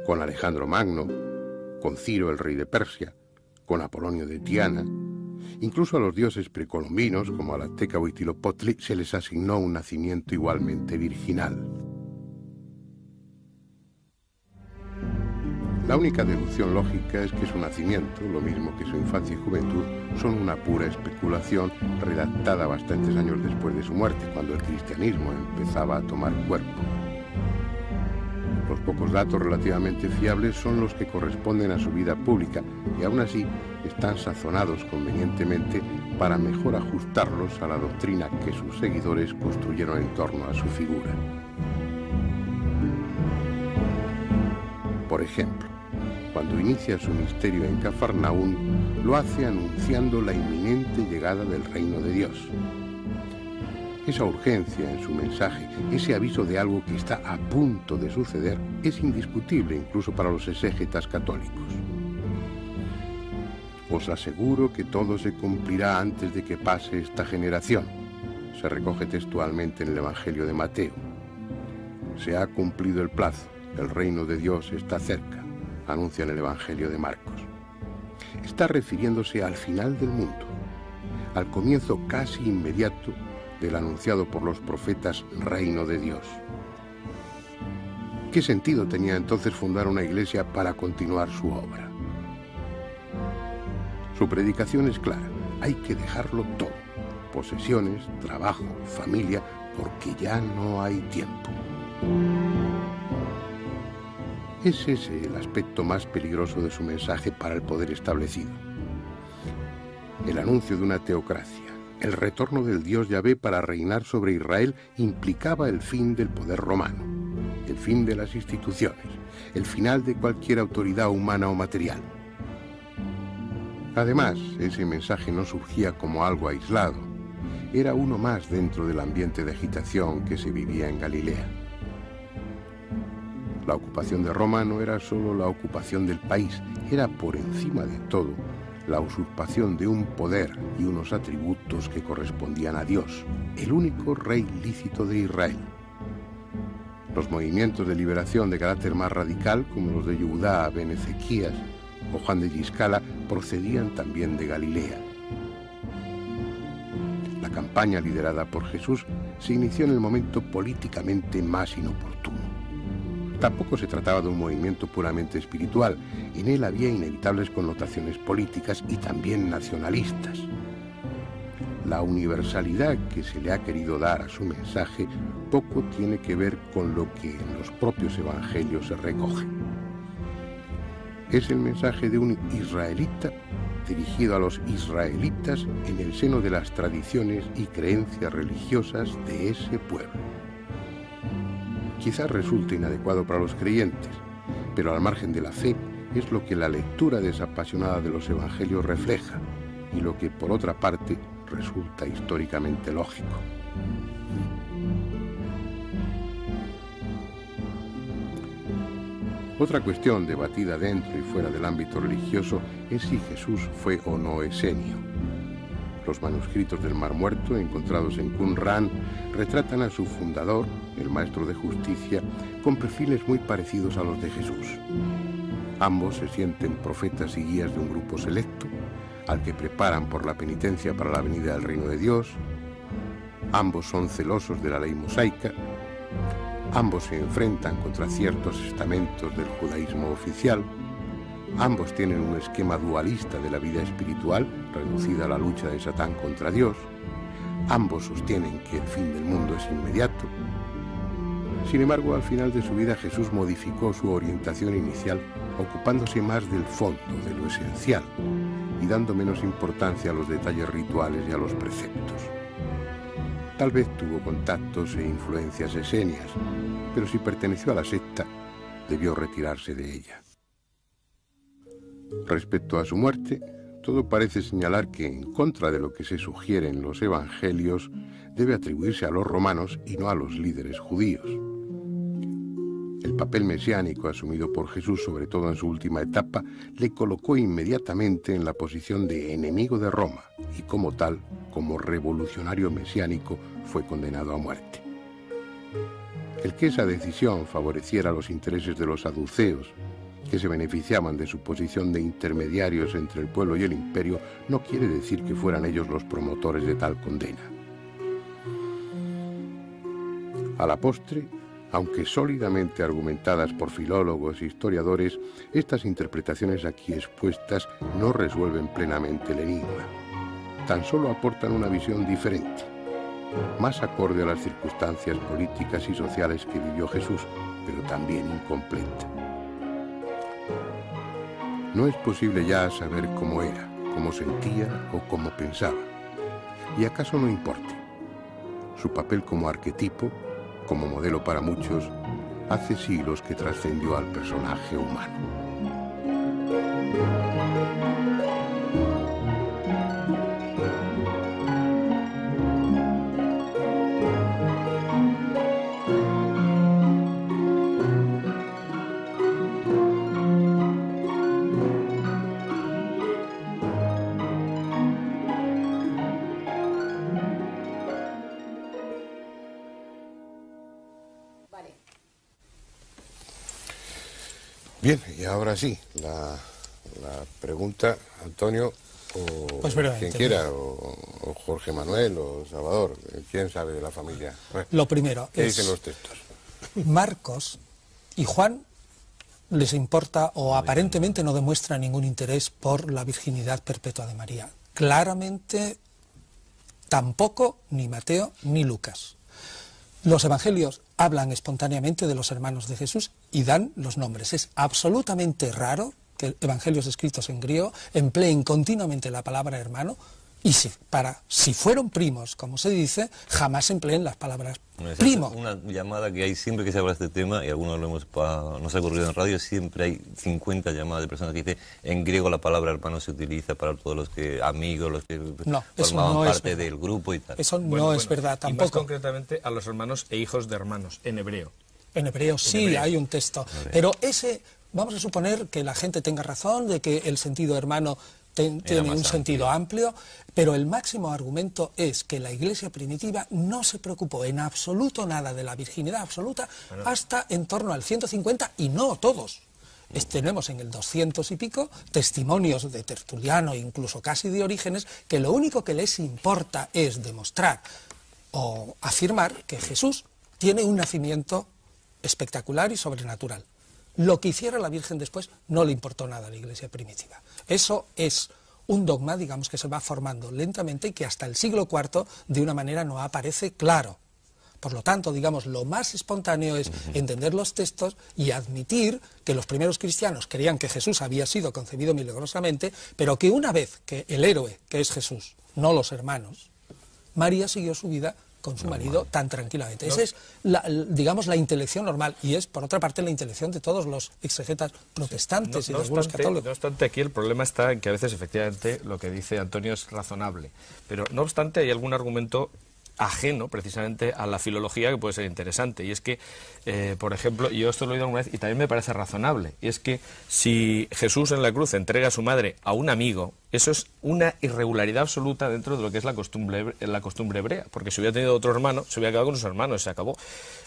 con Alejandro Magno, con Ciro el rey de Persia, con Apolonio de Tiana. Incluso a los dioses precolombinos, como al azteca Huitzilopochtli, se les asignó un nacimiento igualmente virginal. La única deducción lógica es que su nacimiento, lo mismo que su infancia y juventud, son una pura especulación redactada bastantes años después de su muerte, cuando el cristianismo empezaba a tomar cuerpo. Los pocos datos relativamente fiables son los que corresponden a su vida pública y aún así están sazonados convenientemente para mejor ajustarlos a la doctrina que sus seguidores construyeron en torno a su figura. Por ejemplo, cuando inicia su misterio en Cafarnaún, lo hace anunciando la inminente llegada del reino de Dios. Esa urgencia en su mensaje, ese aviso de algo que está a punto de suceder, es indiscutible incluso para los exégetas católicos. Os aseguro que todo se cumplirá antes de que pase esta generación, se recoge textualmente en el Evangelio de Mateo. Se ha cumplido el plazo, el reino de Dios está cerca, anuncia en el Evangelio de Marcos. Está refiriéndose al final del mundo, al comienzo casi inmediato del anunciado por los profetas reino de Dios. ¿Qué sentido tenía entonces fundar una iglesia para continuar su obra? Su predicación es clara, hay que dejarlo todo, posesiones, trabajo, familia, porque ya no hay tiempo. Es ese el aspecto más peligroso de su mensaje para el poder establecido. El anuncio de una teocracia, el retorno del Dios Yahvé para reinar sobre Israel implicaba el fin del poder romano, el fin de las instituciones, el final de cualquier autoridad humana o material. Además, ese mensaje no surgía como algo aislado, era uno más dentro del ambiente de agitación que se vivía en Galilea. La ocupación de Roma no era solo la ocupación del país, era por encima de todo la usurpación de un poder y unos atributos que correspondían a Dios, el único rey lícito de Israel. Los movimientos de liberación de carácter más radical, como los de Yehudá ben Ezequías o Juan de Giscala, procedían también de Galilea. La campaña liderada por Jesús se inició en el momento políticamente más inoportuno. Tampoco se trataba de un movimiento puramente espiritual, en él había inevitables connotaciones políticas y también nacionalistas. La universalidad que se le ha querido dar a su mensaje poco tiene que ver con lo que en los propios evangelios se recoge. Es el mensaje de un israelita dirigido a los israelitas en el seno de las tradiciones y creencias religiosas de ese pueblo. Quizás resulte inadecuado para los creyentes, pero al margen de la fe es lo que la lectura desapasionada de los evangelios refleja y lo que, por otra parte, resulta históricamente lógico. Otra cuestión debatida dentro y fuera del ámbito religioso es si Jesús fue o no esenio. Los manuscritos del Mar Muerto, encontrados en Qumran, retratan a su fundador, el maestro de justicia, con perfiles muy parecidos a los de Jesús. Ambos se sienten profetas y guías de un grupo selecto, al que preparan por la penitencia para la venida del reino de Dios. Ambos son celosos de la ley mosaica. Ambos se enfrentan contra ciertos estamentos del judaísmo oficial. Ambos tienen un esquema dualista de la vida espiritual, reducida a la lucha de Satán contra Dios. Ambos sostienen que el fin del mundo es inmediato. Sin embargo, al final de su vida Jesús modificó su orientación inicial, ocupándose más del fondo, de lo esencial, y dando menos importancia a los detalles rituales y a los preceptos. Tal vez tuvo contactos e influencias esenias, pero si perteneció a la secta, debió retirarse de ella. Respecto a su muerte, todo parece señalar que, en contra de lo que se sugiere en los evangelios, debe atribuirse a los romanos y no a los líderes judíos. El papel mesiánico asumido por Jesús, sobre todo en su última etapa, le colocó inmediatamente en la posición de enemigo de Roma y, como tal, como revolucionario mesiánico, fue condenado a muerte. El que esa decisión favoreciera los intereses de los saduceos, que se beneficiaban de su posición de intermediarios entre el pueblo y el imperio, no quiere decir que fueran ellos los promotores de tal condena. A la postre, Aunque sólidamente argumentadas por filólogos e historiadores, estas interpretaciones aquí expuestas no resuelven plenamente el enigma. Tan solo aportan una visión diferente, más acorde a las circunstancias políticas y sociales que vivió Jesús, pero también incompleta. No es posible ya saber cómo era, cómo sentía o cómo pensaba. Y acaso no importe. Su papel como arquetipo, como modelo para muchos, hace siglos que trascendió al personaje humano. Bien, y ahora sí, la pregunta, Antonio, o pues quien quiera, o Jorge Manuel, o Salvador, ¿quién sabe de la familia? Bueno, lo primero ¿qué es, dicen los textos? Marcos y Juan les importa o aparentemente no demuestran ningún interés por la virginidad perpetua de María. Claramente tampoco ni Mateo ni Lucas. Los evangelios hablan espontáneamente de los hermanos de Jesús y dan los nombres. Es absolutamente raro que evangelios escritos en griego empleen continuamente la palabra hermano y si fueron primos, como se dice, jamás empleen las palabras primo. Una llamada que hay siempre que se habla de este tema, y algunos nos ha ocurrido en radio, siempre hay 50 llamadas de personas que dicen en griego la palabra hermano se utiliza para todos los amigos, los que formaban parte del grupo y tal. Eso no es verdad tampoco. Y más concretamente a los hermanos e hijos de hermanos, en hebreo. En hebreo sí hay un texto, pero vamos a suponer que la gente tenga razón de que el sentido hermano tiene un sentido amplio, pero el máximo argumento es que la Iglesia primitiva no se preocupó en absoluto nada de la virginidad absoluta hasta en torno al 150, y no todos. Tenemos en el 200 y pico testimonios de Tertuliano, incluso casi de Orígenes, que lo único que les importa es demostrar o afirmar que Jesús tiene un nacimiento espectacular y sobrenatural. Lo que hiciera la Virgen después no le importó nada a la Iglesia primitiva. Eso es un dogma, digamos, que se va formando lentamente y que hasta el siglo IV de una manera no aparece claro. Por lo tanto, digamos, lo más espontáneo es entender los textos y admitir que los primeros cristianos creían que Jesús había sido concebido milagrosamente, pero que una vez que el héroe, que es Jesús, no los hermanos, María siguió su vida con su marido tan tranquilamente. Esa es, digamos, la intelección normal, y es, por otra parte, la intelección de todos los exegetas protestantes y de algunos católicos. No obstante, aquí el problema está en que a veces, efectivamente, lo que dice Antonio es razonable, pero no obstante hay algún argumento ajeno precisamente a la filología que puede ser interesante, y es que, por ejemplo, yo esto lo he oído alguna vez y también me parece razonable, y es que si Jesús en la cruz entrega a su madre a un amigo, eso es una irregularidad absoluta dentro de lo que es la costumbre hebrea, porque si hubiera tenido otro hermano, se hubiera quedado con sus hermanos, se acabó.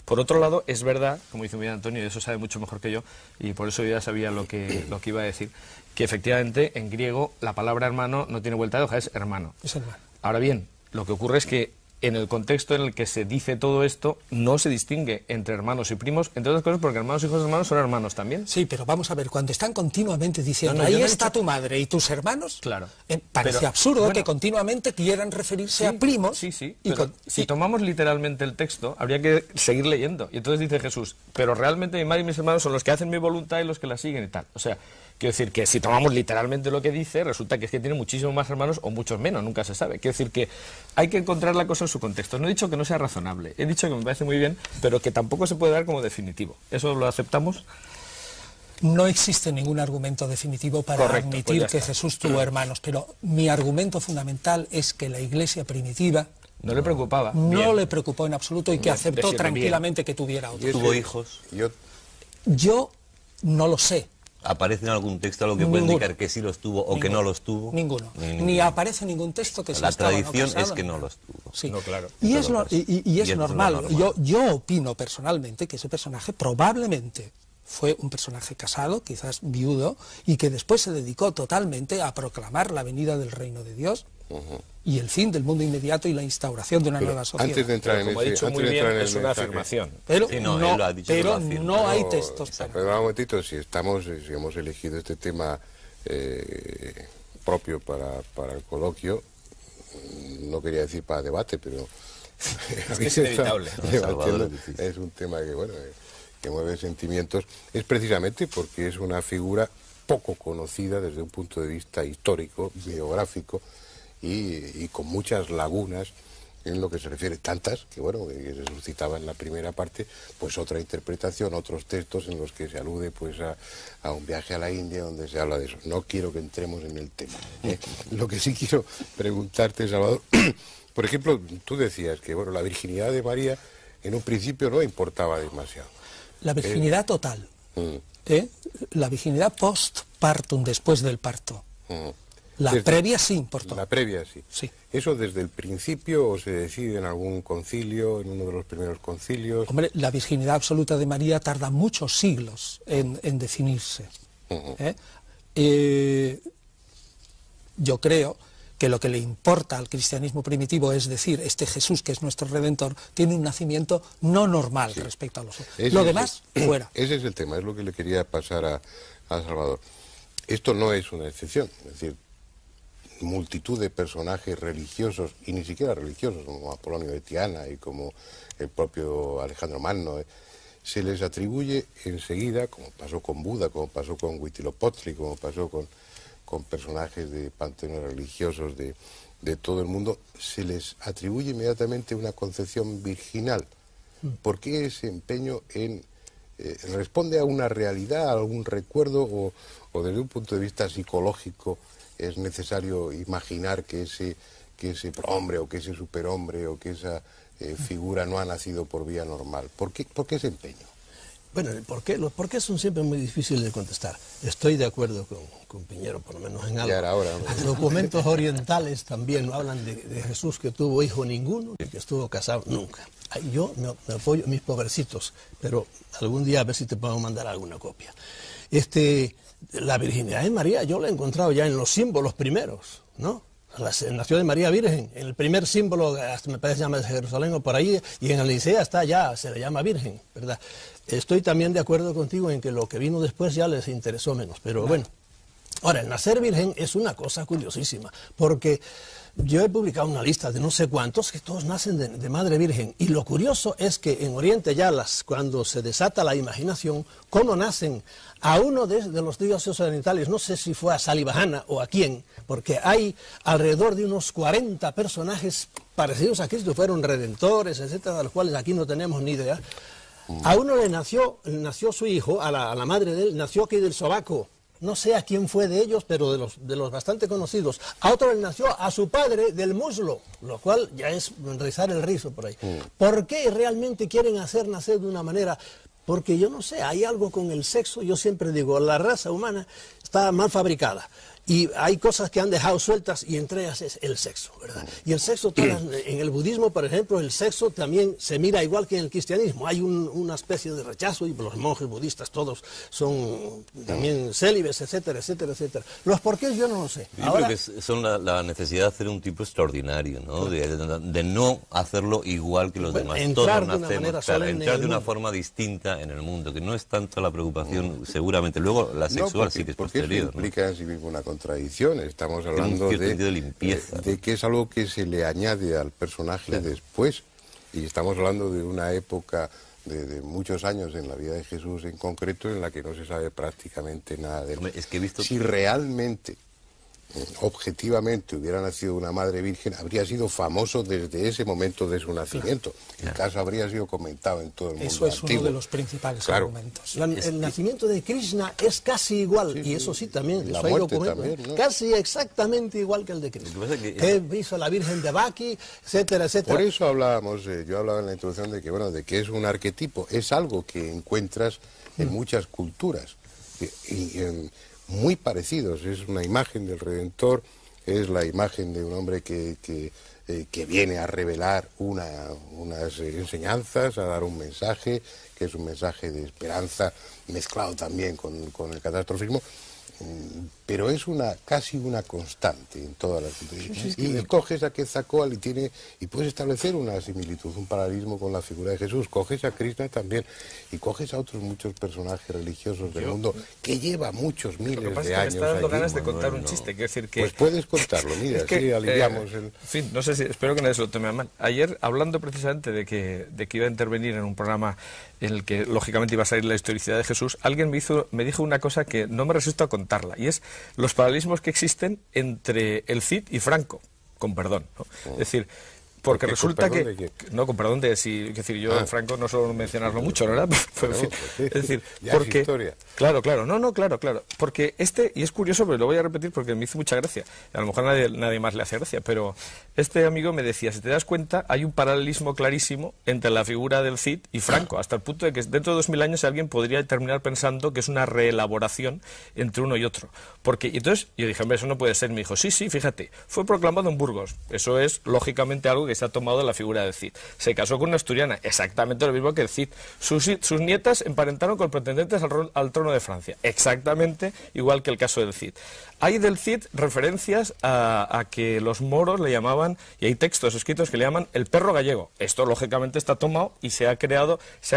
Por otro lado, es verdad, como dice muy bien Antonio, y eso sabe mucho mejor que yo, y por eso yo ya sabía lo que iba a decir, que efectivamente en griego la palabra hermano no tiene vuelta de hoja, es hermano. Es hermano. Ahora bien, lo que ocurre es que en el contexto en el que se dice todo esto, no se distingue entre hermanos y primos, entre otras cosas porque hermanos y hijos de hermanos son hermanos también. Sí, pero vamos a ver, cuando están continuamente diciendo, ahí está tu madre y tus hermanos, claro, parece absurdo que continuamente quieran referirse a primos. Sí, pero si tomamos literalmente el texto, habría que seguir leyendo. Y entonces dice Jesús, pero realmente mi madre y mis hermanos son los que hacen mi voluntad y los que la siguen y tal. O sea, quiero decir que si tomamos literalmente lo que dice, resulta que es que tiene muchísimos más hermanos o muchos menos, nunca se sabe. Quiero decir que hay que encontrar la cosa en su contexto. No he dicho que no sea razonable, he dicho que me parece muy bien, pero que tampoco se puede dar como definitivo. ¿Eso lo aceptamos? No existe ningún argumento definitivo para admitir que Jesús tuvo hermanos, pero mi argumento fundamental es que la Iglesia primitiva no le preocupaba. No le preocupó en absoluto y que aceptó tranquilamente que tuviera otros. ¿Tuvo hijos? Yo no lo sé. ¿Aparece en algún texto algo que puede indicar que sí los tuvo o que no los tuvo? Ninguno. Ni aparece ningún texto que la tradición es que no los tuvo. Sí. No, claro. Y es normal. Yo opino personalmente que ese personaje probablemente fue un personaje casado, quizás viudo, y que después se dedicó totalmente a proclamar la venida del reino de Dios y el fin del mundo inmediato y la instauración de una nueva sociedad. Antes de entrar Como ha ese, dicho antes muy de bien, entrar en es el una mensaje, afirmación. Pero Sí, no, no, él lo ha dicho, pero lo afirma. no hay textos para... Pero un momentito, si hemos elegido este tema propio para el coloquio, no quería decir para debate, pero Es que es inevitable. debatiendo, es un tema que, bueno, que mueve sentimientos, es precisamente porque es una figura poco conocida desde un punto de vista histórico, biográfico, y con muchas lagunas en lo que se refiere, tantas que bueno, que se suscitaba en la primera parte, pues otra interpretación, otros textos en los que se alude pues a un viaje a la India donde se habla de eso. No quiero que entremos en el tema. Lo que sí quiero preguntarte, Salvador, por ejemplo, tú decías que bueno, la virginidad de María en un principio no importaba demasiado. La virginidad total, la virginidad post-partum, después del parto. La previa sí importó. La previa sí. Sí. ¿Eso desde el principio o se decide en algún concilio, en uno de los primeros concilios? Hombre, la virginidad absoluta de María tarda muchos siglos en definirse. Yo creo que lo que le importa al cristianismo primitivo es decir, este Jesús que es nuestro Redentor tiene un nacimiento no normal respecto a los otros. Lo demás, fuera. Ese es el tema, es lo que le quería pasar a Salvador. Esto no es una excepción, es decir, multitud de personajes religiosos, y ni siquiera religiosos, como Apolonio de Tiana y como el propio Alejandro Magno, se les atribuye enseguida, como pasó con Buda, como pasó con Huitzilopochtli, como pasó con personajes de panteones religiosos de todo el mundo, se les atribuye inmediatamente una concepción virginal. ¿Por qué ese empeño en... responde a una realidad, a algún recuerdo, o desde un punto de vista psicológico es necesario imaginar que ese prohombre o que ese superhombre o que esa figura no ha nacido por vía normal? ¿Por qué ese empeño? Bueno, los por qué son siempre muy difíciles de contestar. Estoy de acuerdo con Piñero, por lo menos en algo. Ya era hora, ¿no? Los documentos orientales también hablan de Jesús que tuvo hijo ninguno y que estuvo casado nunca. Yo me apoyo a mis pobrecitos, pero algún día a ver si te puedo mandar alguna copia. La virginidad de María yo la he encontrado ya en los símbolos primeros, ¿no? Nació de María Virgen, en el primer símbolo, hasta me parece llama de Jerusalén o por ahí, y en la Nicea está ya, se le llama Virgen, ¿verdad? Estoy también de acuerdo contigo en que lo que vino después ya les interesó menos, pero bueno. Ahora, el nacer virgen es una cosa curiosísima, porque yo he publicado una lista de no sé cuántos que todos nacen de madre virgen, y lo curioso es que en Oriente ya cuando se desata la imaginación, cómo nacen a uno de los dioses orientales, no sé si fue a Salivajana o a quién, porque hay alrededor de unos 40 personajes parecidos a Cristo, fueron redentores, etcétera, de los cuales aquí no tenemos ni idea. A uno le nació su hijo, a la madre de él, nació aquí del sobaco. No sé a quién fue de ellos, pero de los bastante conocidos. A otro le nació a su padre del muslo, lo cual ya es rizar el rizo por ahí. ¿Por qué realmente quieren hacer nacer de una manera? Porque yo no sé, hay algo con el sexo, yo siempre digo, la raza humana está mal fabricada. Y hay cosas que han dejado sueltas y entre ellas es el sexo, ¿verdad? Y el sexo, en el budismo, por ejemplo, el sexo también se mira igual que en el cristianismo. Hay una especie de rechazo y los monjes budistas todos son también célibes, etcétera, etcétera, etcétera. Los porqués yo no lo sé. Yo creo que son la necesidad de hacer un tipo extraordinario, ¿no? De no hacerlo igual que los demás. Entrar todos de una manera solemne entrar de una forma distinta en el mundo, que no es tanto la preocupación, seguramente. Luego la sexual sí que es posterior. Porque implica en sí mismo una contradicción. Estamos hablando de limpieza, de que es algo que se le añade al personaje después, y estamos hablando de una época de muchos años en la vida de Jesús en concreto en la que no se sabe prácticamente nada de él. Hombre, es que he visto... Si realmente objetivamente hubiera nacido una madre virgen, habría sido famoso desde ese momento de su nacimiento. El caso habría sido comentado en todo el mundo. Eso es antiguo. uno de los principales argumentos. El nacimiento de Krishna es casi igual, y eso sí también, la eso hay muerte documentos, también, ¿no? Casi exactamente igual que el de Krishna. Que hizo la Virgen de Baki, etcétera, etcétera. Por eso hablábamos, yo hablaba en la introducción de que es un arquetipo, es algo que encuentras en muchas culturas, muy parecidos. Es una imagen del Redentor es la imagen de un hombre que viene a revelar unas enseñanzas, a dar un mensaje, que es un mensaje de esperanza, mezclado también con el catastrofismo, pero es casi una constante en todas las... Y coges a Quetzalcóatl y puedes establecer una similitud, un paralelismo con la figura de Jesús. Coges a Krishna también y coges a otros muchos personajes religiosos del mundo que lleva muchos miles de años. Me está dando ganas de contar un chiste, quiero decir que... Pues puedes contarlo, mira, sí, aliviamos el... En fin, no sé si... Espero que nadie se lo tome a mal. Ayer, hablando precisamente de que iba a intervenir en un programa en el que, lógicamente, iba a salir la historicidad de Jesús, alguien me dijo una cosa que no me resisto a contarla, y es los paralelismos que existen entre el Cid y Franco, con perdón, ¿no? Es decir, porque resulta que... No, con perdón de si... Es decir, yo en Franco no suelo mencionarlo mucho, ¿verdad? Pero, en fin, es decir, porque... Claro, claro. Porque y es curioso, pero lo voy a repetir porque me hizo mucha gracia. A lo mejor nadie más le hace gracia, pero este amigo me decía, si te das cuenta, hay un paralelismo clarísimo entre la figura del Cid y Franco, hasta el punto de que dentro de 2000 años alguien podría terminar pensando que es una reelaboración entre uno y otro. Y entonces yo dije, hombre, eso no puede ser. Me dijo, sí, fíjate, fue proclamado en Burgos. Eso es, lógicamente, algo que se ha tomado de la figura del Cid. Se casó con una asturiana, exactamente lo mismo que el Cid. Sus nietas emparentaron con pretendentes al trono de Francia, exactamente igual que el caso del Cid. Hay del Cid referencias a que los moros le llamaban, y hay textos escritos que le llaman el perro gallego. Esto lógicamente está tomado y se ha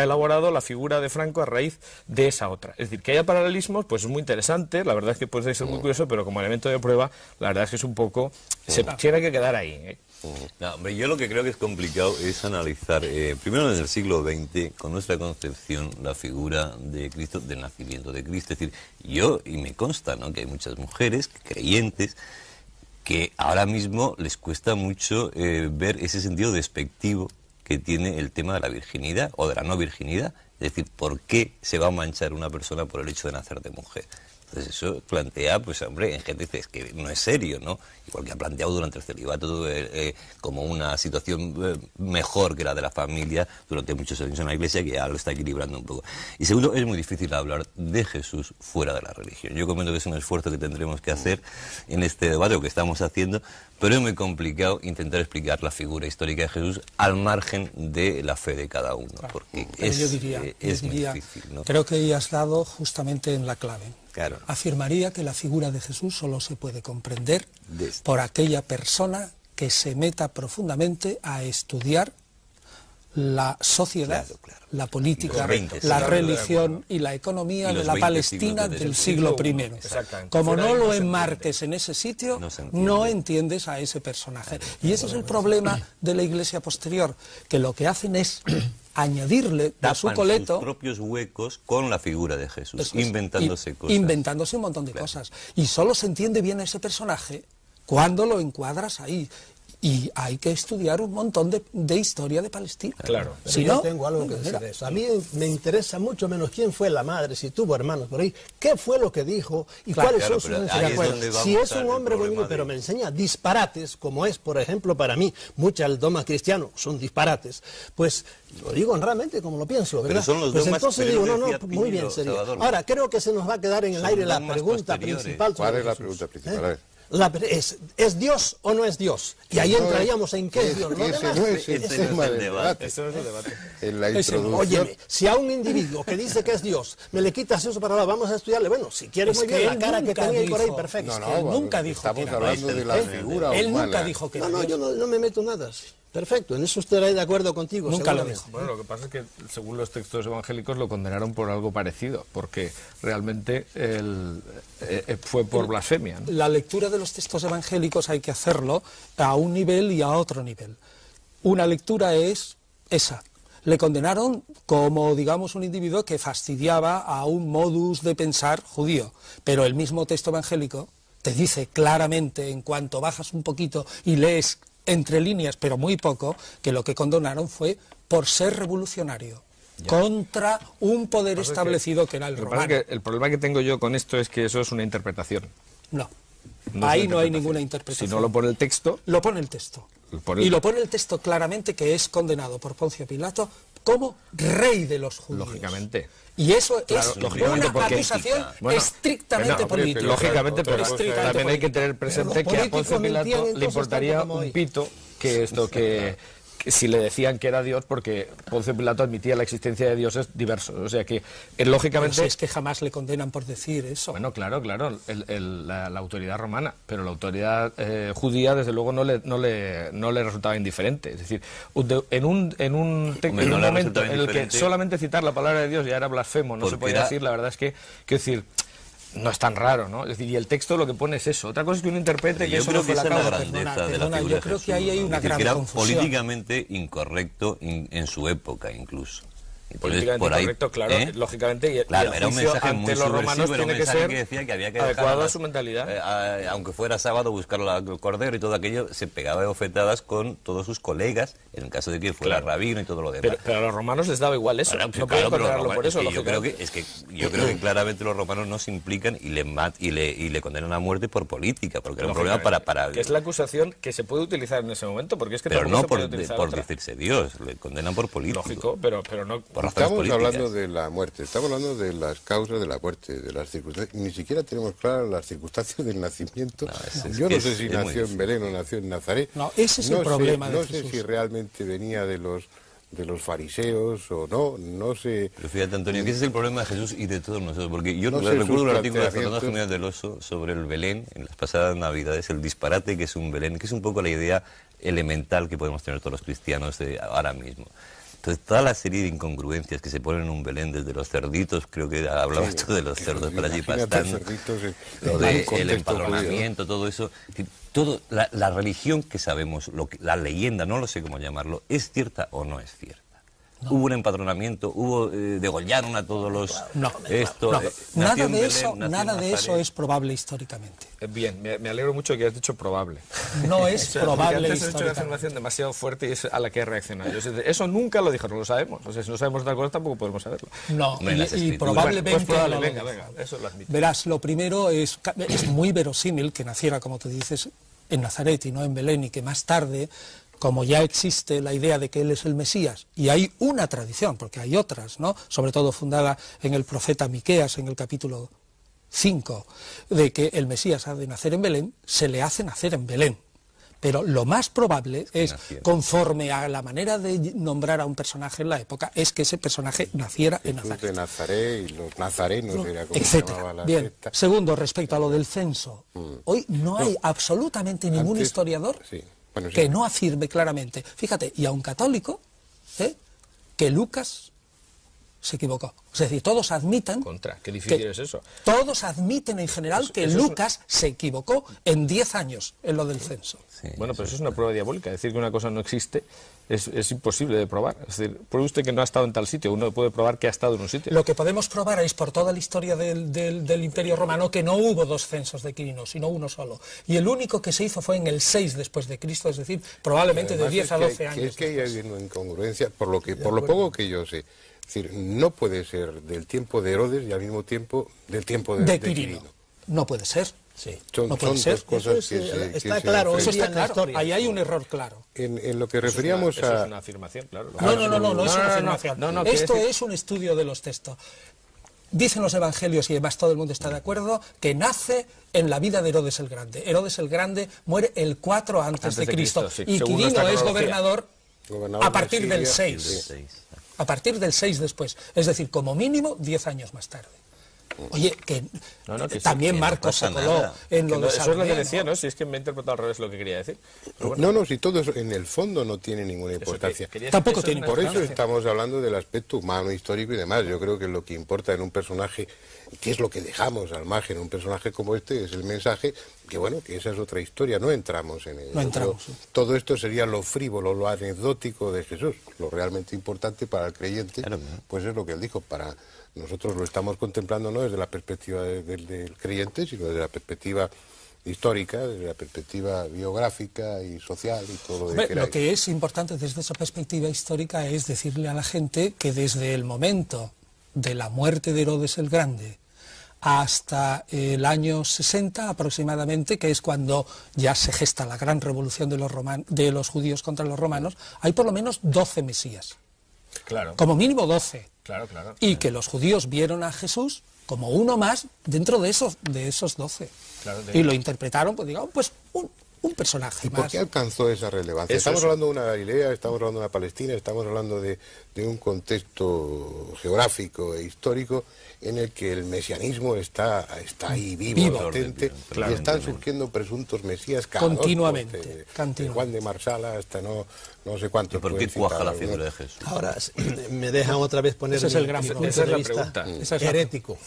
elaborado la figura de Franco a raíz de esa otra. Es decir, que haya paralelismos, pues es muy interesante, la verdad es que puede ser muy curioso, pero como elemento de prueba, la verdad es que es un poco... se tiene que quedar ahí, ¿eh? No, hombre, yo lo que creo que es complicado es analizar, primero en el siglo XX, con nuestra concepción, la figura de Cristo, del nacimiento de Cristo. Es decir, y me consta, ¿no?, que hay muchas mujeres creyentes que ahora mismo les cuesta mucho ver ese sentido despectivo que tiene el tema de la virginidad o de la no virginidad. Es decir, ¿por qué se va a manchar una persona por el hecho de nacer de mujer? Entonces eso plantea, pues hombre, en gente dice que no es serio, ¿no? Igual que ha planteado durante el celibato como una situación mejor que la de la familia durante muchos años en la Iglesia, que ya lo está equilibrando un poco. Y segundo, es muy difícil hablar de Jesús fuera de la religión. Yo comento que es un esfuerzo que tendremos que hacer en este debate, o que estamos haciendo, pero es muy complicado intentar explicar la figura histórica de Jesús al margen de la fe de cada uno, porque es muy difícil, ¿no? Creo que ahí has dado justamente en la clave. Claro. Afirmaría que la figura de Jesús solo se puede comprender por aquella persona que se meta profundamente a estudiar la sociedad, la política, la religión y la economía de la Palestina del siglo I. Como no lo enmarques en ese sitio, no entiendes a ese personaje. Y ese es el problema de la Iglesia posterior, que lo que hacen es añadirle a su coleto sus propios huecos con la figura de Jesús, inventándose cosas. Inventándose un montón de cosas. Y solo se entiende bien ese personaje cuando lo encuadras ahí. Y hay que estudiar un montón de historia de Palestina. Claro. Si yo tengo algo que decir de eso. A mí me interesa mucho menos quién fue la madre, si tuvo hermanos por ahí, qué fue lo que dijo y cuáles son sus enseñanzas. Si es un hombre bonito, pero me enseña disparates, como es, por ejemplo, para mí, muchos del dogma cristiano son disparates, pues lo digo honradamente como lo pienso, ¿verdad? Pero son los pues dogmas, entonces digo, no, muy bien sería. Salvador. Ahora, creo que se nos va a quedar en el aire la pregunta principal. ¿Cuál es la pregunta principal? ¿Es Dios o no es Dios? Y ahí entraríamos en qué es Dios. Ese no es el tema del debate. Eso es el debate. En la introducción... Óyeme, si a un individuo que dice que es Dios, me le quitas eso para hablar, vamos a estudiarle, bueno, si quiere muy bien, la cara que tenía por ahí, perfecto. Él nunca dijo que estamos hablando de la figura humana. Él nunca dijo que era No, Dios. yo no me meto nada. Perfecto, en eso estaré de acuerdo contigo. Nunca lo dijo. Bueno, lo que pasa es que, según los textos evangélicos, lo condenaron por algo parecido, porque realmente fue por blasfemia, ¿no? La lectura de los textos evangélicos hay que hacerlo a un nivel y a otro nivel. Una lectura es esa. Le condenaron como, digamos, un individuo que fastidiaba a un modus de pensar judío, pero el mismo texto evangélico te dice claramente, en cuanto bajas un poquito y lees entre líneas, pero muy poco, que lo que condenaron fue por ser revolucionario contra un poder establecido que era el romano. El problema que tengo yo con esto es que eso es una interpretación. No, ahí no hay ninguna interpretación. Si no lo pone el texto... Lo pone el texto. Y lo pone el texto claramente, que es condenado por Poncio Pilato como rey de los judíos. Lógicamente. Y eso Claro, es lógicamente, una porque- acusación Bueno, estrictamente no, política. Lógicamente, pero Estrictamente también hay que política. tener presente Los que a Poncio políticos Pilato mentían le entonces importaría tanto como un hoy. pito que si le decían que era Dios, porque Poncio Pilato admitía la existencia de dioses diversos. O sea que, lógicamente... Pero si es que jamás le condenan por decir eso. Bueno, claro, la autoridad romana, pero la autoridad judía, desde luego, no le resultaba indiferente. Es decir, en un momento en el que solamente citar la palabra de Dios ya era blasfemo, no se podía decir, la verdad es que, quiero decir, no es tan raro, ¿no? Es decir, y el texto lo que pone es eso. Otra cosa es que uno interprete que eso no fue la causa. Perdona, yo creo que ahí hay una gran confusión. Políticamente incorrecto en su época, incluso. Políticamente por ahí, correcto, claro, lógicamente, y claro, el era un juicio mensaje muy ante los romanos subversivo, era un tiene que mensaje ser que decía que había que adecuado dejar a su mentalidad. aunque fuera sábado, buscar el cordero y todo aquello, se pegaba de bofetadas con todos sus colegas, en el caso de que fuera rabino y todo lo demás. Pero a los romanos les daba igual eso, Bueno, no podían condenarlo por eso, yo creo que claramente los romanos no se implican y le condenan a muerte por política, porque era un problema para... Que es la acusación que se puede utilizar en ese momento, porque es que pero tampoco no se puede utilizar por otra. decirse Dios, le condenan por político. Lógico, pero no... Por razones Estamos políticas. hablando de la muerte, estamos hablando de las causas de la muerte, de las circunstancias. Ni siquiera tenemos claras las circunstancias del nacimiento. Yo no sé si nació en Belén o nació en Nazaret. No, ese es el problema de No Jesús. sé si realmente venía de los fariseos o no sé. Pero fíjate, Antonio, que ese es el problema de Jesús y de todos nosotros, porque yo No sé recuerdo sus un artículo de Fernando planteamientos. Jiménez del Oso sobre el Belén en las pasadas Navidades, el disparate que es un Belén, que es un poco la idea elemental que podemos tener todos los cristianos ahora mismo. Entonces, toda la serie de incongruencias que se ponen en un Belén, desde los cerditos, creo que hablabas tú de los cerdos por allí Imagínate pastando, cerditos lo en de un el contexto empadronamiento, todo eso, es decir, la religión que sabemos, la leyenda, no lo sé cómo llamarlo, ¿es cierta o no es cierta? No. Hubo un empadronamiento, degollaron a todos los... No. Nada de eso es probable históricamente. Bien, me alegro mucho que hayas dicho probable. No es probable antes has hecho una históricamente. afirmación demasiado fuerte y es a la que he reaccionado. Eso nunca lo dijo, no lo sabemos. O sea, si no sabemos otra cosa tampoco podemos saberlo. No, En las y escrituras. probablemente... Pues probable, no lo venga, dijo. eso lo admito. Verás, lo primero es muy verosímil que naciera, como tú dices, en Nazaret y no en Belén, y que más tarde, como ya existe la idea de que él es el Mesías, y hay una tradición, porque hay otras, ¿no?, sobre todo fundada en el profeta Miqueas, en el capítulo 5, de que el Mesías ha de nacer en Belén, se le hace nacer en Belén. Pero lo más probable es, conforme a la manera de nombrar a un personaje en la época, es que ese personaje naciera en Jesús Nazaret. de Nazaret y los nazarenos, era como se Etcétera. llamaba la Bien. secta. Segundo, respecto a lo del censo, hoy no hay absolutamente ningún Antes- historiador sí. Bueno, sí. que no afirme claramente, fíjate, y a un católico, que Lucas se equivocó. Es decir, todos admiten... Qué difícil que es eso. Todos admiten en general que eso es Lucas se equivocó en 10 años en lo del censo. Sí, Bueno, pero eso es una prueba diabólica. Decir que una cosa no existe es imposible de probar. Es decir, pruebe usted que no ha estado en tal sitio. Uno puede probar que ha estado en un sitio. Lo que podemos probar es por toda la historia del Imperio Romano que no hubo 2 censos de Quirinos, sino uno solo. Y el único que se hizo fue en el 6 después de Cristo, es decir, probablemente de Además, 10 a 12 que años. Es que hay una incongruencia, por lo poco que yo sé. Es decir, no puede ser del tiempo de Herodes y al mismo tiempo del tiempo de Quirino. No puede ser. Sí. No puede ser. dos cosas Eso es, que está se claro, Eso enfrentan. está claro. historia. Ahí hay un error claro. En lo que referíamos Eso es a... una afirmación, claro. No es una afirmación. No, Esto quiere decir- es un estudio de los textos. Dicen los evangelios, y además todo el mundo está de acuerdo, que nace en la vida de Herodes el Grande. Herodes el Grande muere el 4 antes de Cristo. sí, Y según Quirino nuestra es cronología. gobernador a partir del Siria. 6. A partir del 6 después. Es decir, como mínimo 10 años más tarde. Oye, que que sí, también que no Marcos pasa se coló nada. en lo de Eso es lo que Salomé, decía, ¿no? ¿no? Si es que me he interpretado al revés lo que quería decir. Pero bueno, No, si todo eso en el fondo no tiene ninguna eso importancia. quería decir, Tampoco eso es tiene una Por eso afirmación. estamos hablando del aspecto humano, histórico y demás. Yo creo que lo que importa en un personaje, que es lo que dejamos al margen, un personaje como este, es el mensaje, que bueno, que esa es otra historia, no entramos en ello. No entramos, Pero sí. todo esto sería lo frívolo, lo anecdótico de Jesús. Lo realmente importante para el creyente, Claro. pues es lo que él dijo. Para nosotros lo estamos contemplando no desde la perspectiva del creyente, sino desde la perspectiva histórica, desde la perspectiva biográfica y social y todo lo Hombre, que lo que es importante desde esa perspectiva histórica es decirle a la gente que desde el momento de la muerte de Herodes el Grande hasta el año 60 aproximadamente, que es cuando ya se gesta la gran revolución de los judíos contra los romanos, hay por lo menos 12 mesías. Claro. Como mínimo 12. Claro, claro. Y que los judíos vieron a Jesús como uno más dentro de esos 12. Claro, y lo interpretaron, pues digamos, pues un personaje ¿Y más. por qué alcanzó esa relevancia? Estamos hablando de una Galilea, estamos hablando de una Palestina, estamos hablando de un contexto geográfico e histórico en el que el mesianismo está ahí vivo, latente, y están surgiendo presuntos mesías cada continuamente, de Juan de Marsala hasta no sé cuántos. ¿Y por qué cuaja la figura de Jesús? Ahora, me dejan otra vez poner Ese es el gran mi punto punto de vista vista. herético.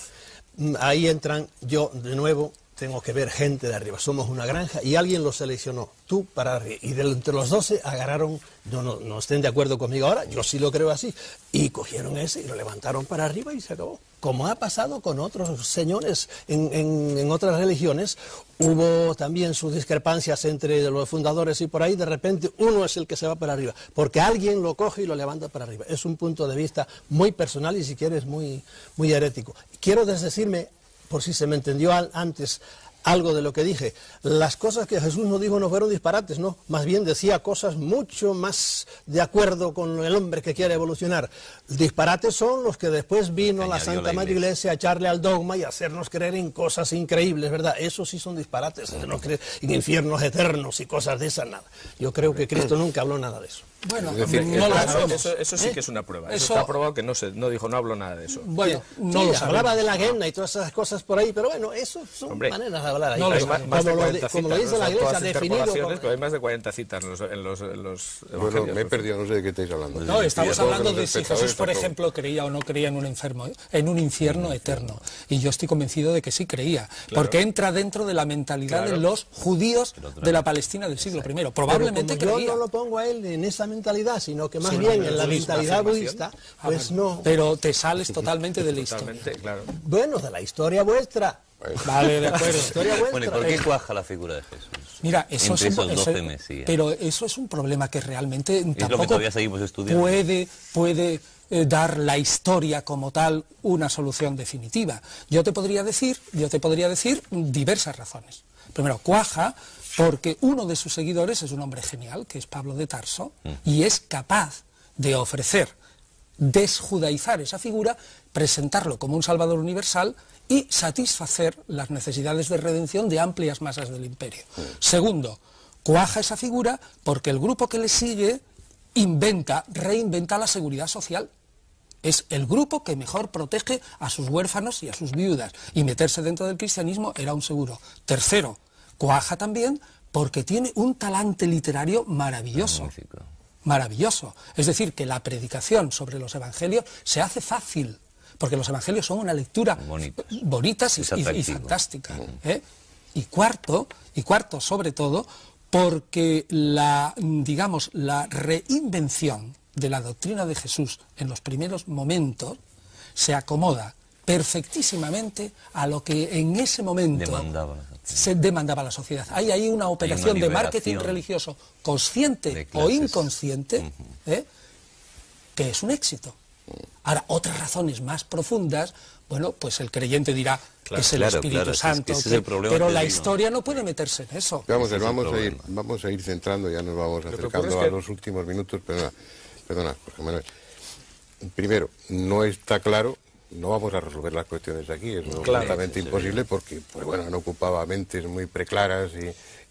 Ahí entran, yo de nuevo tengo que ver gente de arriba, somos una granja y alguien los seleccionó, tú para arriba, y entre los 12 agarraron, no estén de acuerdo conmigo ahora, yo sí lo creo así, y cogieron ese y lo levantaron para arriba y se acabó. Como ha pasado con otros señores en otras religiones, hubo también sus discrepancias entre los fundadores y por ahí de repente uno es el que se va para arriba, porque alguien lo coge y lo levanta para arriba. Es un punto de vista muy personal y si quieres muy herético. Quiero desdecirme, por si se me entendió antes algo de lo que dije, las cosas que Jesús no dijo no fueron disparates, no, más bien decía cosas mucho más de acuerdo con el hombre que quiere evolucionar. Disparates son los que después vino la Santa Madre Iglesia a echarle al dogma y hacernos creer en cosas increíbles, ¿verdad? Eso sí son disparates, hacernos creer en infiernos eternos y cosas de esas, nada. Yo creo que Cristo nunca habló nada de eso. Bueno, Es decir, no lo sabemos. Eso sí que es una prueba. Eso Eso- está probado que no dijo, no habló nada de eso. Bueno, no Sí, lo sabemos. hablaba de la guerra y todas esas cosas por ahí, pero bueno, eso son Hombre, maneras de hablar ahí. no lo Hay sabemos. más de Como 40 como lo citas, dice ¿no? la Son Iglesia, todas definido interpolaciones, como... pero hay más de 40 citas en los Bueno, evangelios. me he perdido, no sé de qué estáis hablando. No, estamos Y a todos hablando los de si espectadores Jesús, por tampoco. ejemplo, creía o no creía en un infierno eterno. Y yo estoy convencido de que sí creía, porque entra dentro de la mentalidad de los judíos de la Palestina del siglo I. Probablemente Pero como creía. yo no lo pongo a él en esa mentalidad, sino que más Sí, bien no, en la budismo, mentalidad afirmación. budista, pues no. Pero te sales totalmente de la historia. Totalmente, claro. Bueno, de la historia vuestra. Vale, de acuerdo. Historia vuestra. Bueno, ¿y por qué cuaja la figura de Jesús? Mira, eso Entre es un, esos eso- 12 mesías. pero eso es un problema que realmente lo que tampoco todavía seguimos estudiando. puede dar la historia como tal una solución definitiva. Yo te podría decir diversas razones. Primero, cuaja porque uno de sus seguidores es un hombre genial, que es Pablo de Tarso, y es capaz de ofrecer, desjudaizar esa figura, presentarlo como un salvador universal y satisfacer las necesidades de redención de amplias masas del imperio. Segundo, cuaja esa figura porque el grupo que le sigue reinventa la seguridad social. Es el grupo que mejor protege a sus huérfanos y a sus viudas, y meterse dentro del cristianismo era un seguro. Tercero, cuaja también porque tiene un talante literario maravilloso. Magnífico. Maravilloso. Es decir, que la predicación sobre los evangelios se hace fácil, porque los evangelios son una lectura bonitas Es y atractivo. fantástica. ¿Eh? Y cuarto, sobre todo, porque la reinvención de la doctrina de Jesús en los primeros momentos se acomoda perfectísimamente a lo que en ese momento se demandaba la sociedad. Hay ahí una operación de marketing liberación religioso consciente de o clases. inconsciente, que es un éxito. Ahora, otras razones más profundas, bueno, pues el creyente dirá que es el Espíritu Santo, ese es el problema pero que la digo. historia no puede meterse en eso. Vamos a Ese es el vamos a ir centrando, ya nos vamos que acercando ocurre es a que- los últimos minutos. Perdona, Jorge Manuel. Primero, no está claro, no vamos a resolver las cuestiones aquí, es completamente imposible porque, pues bueno, han ocupado mentes muy preclaras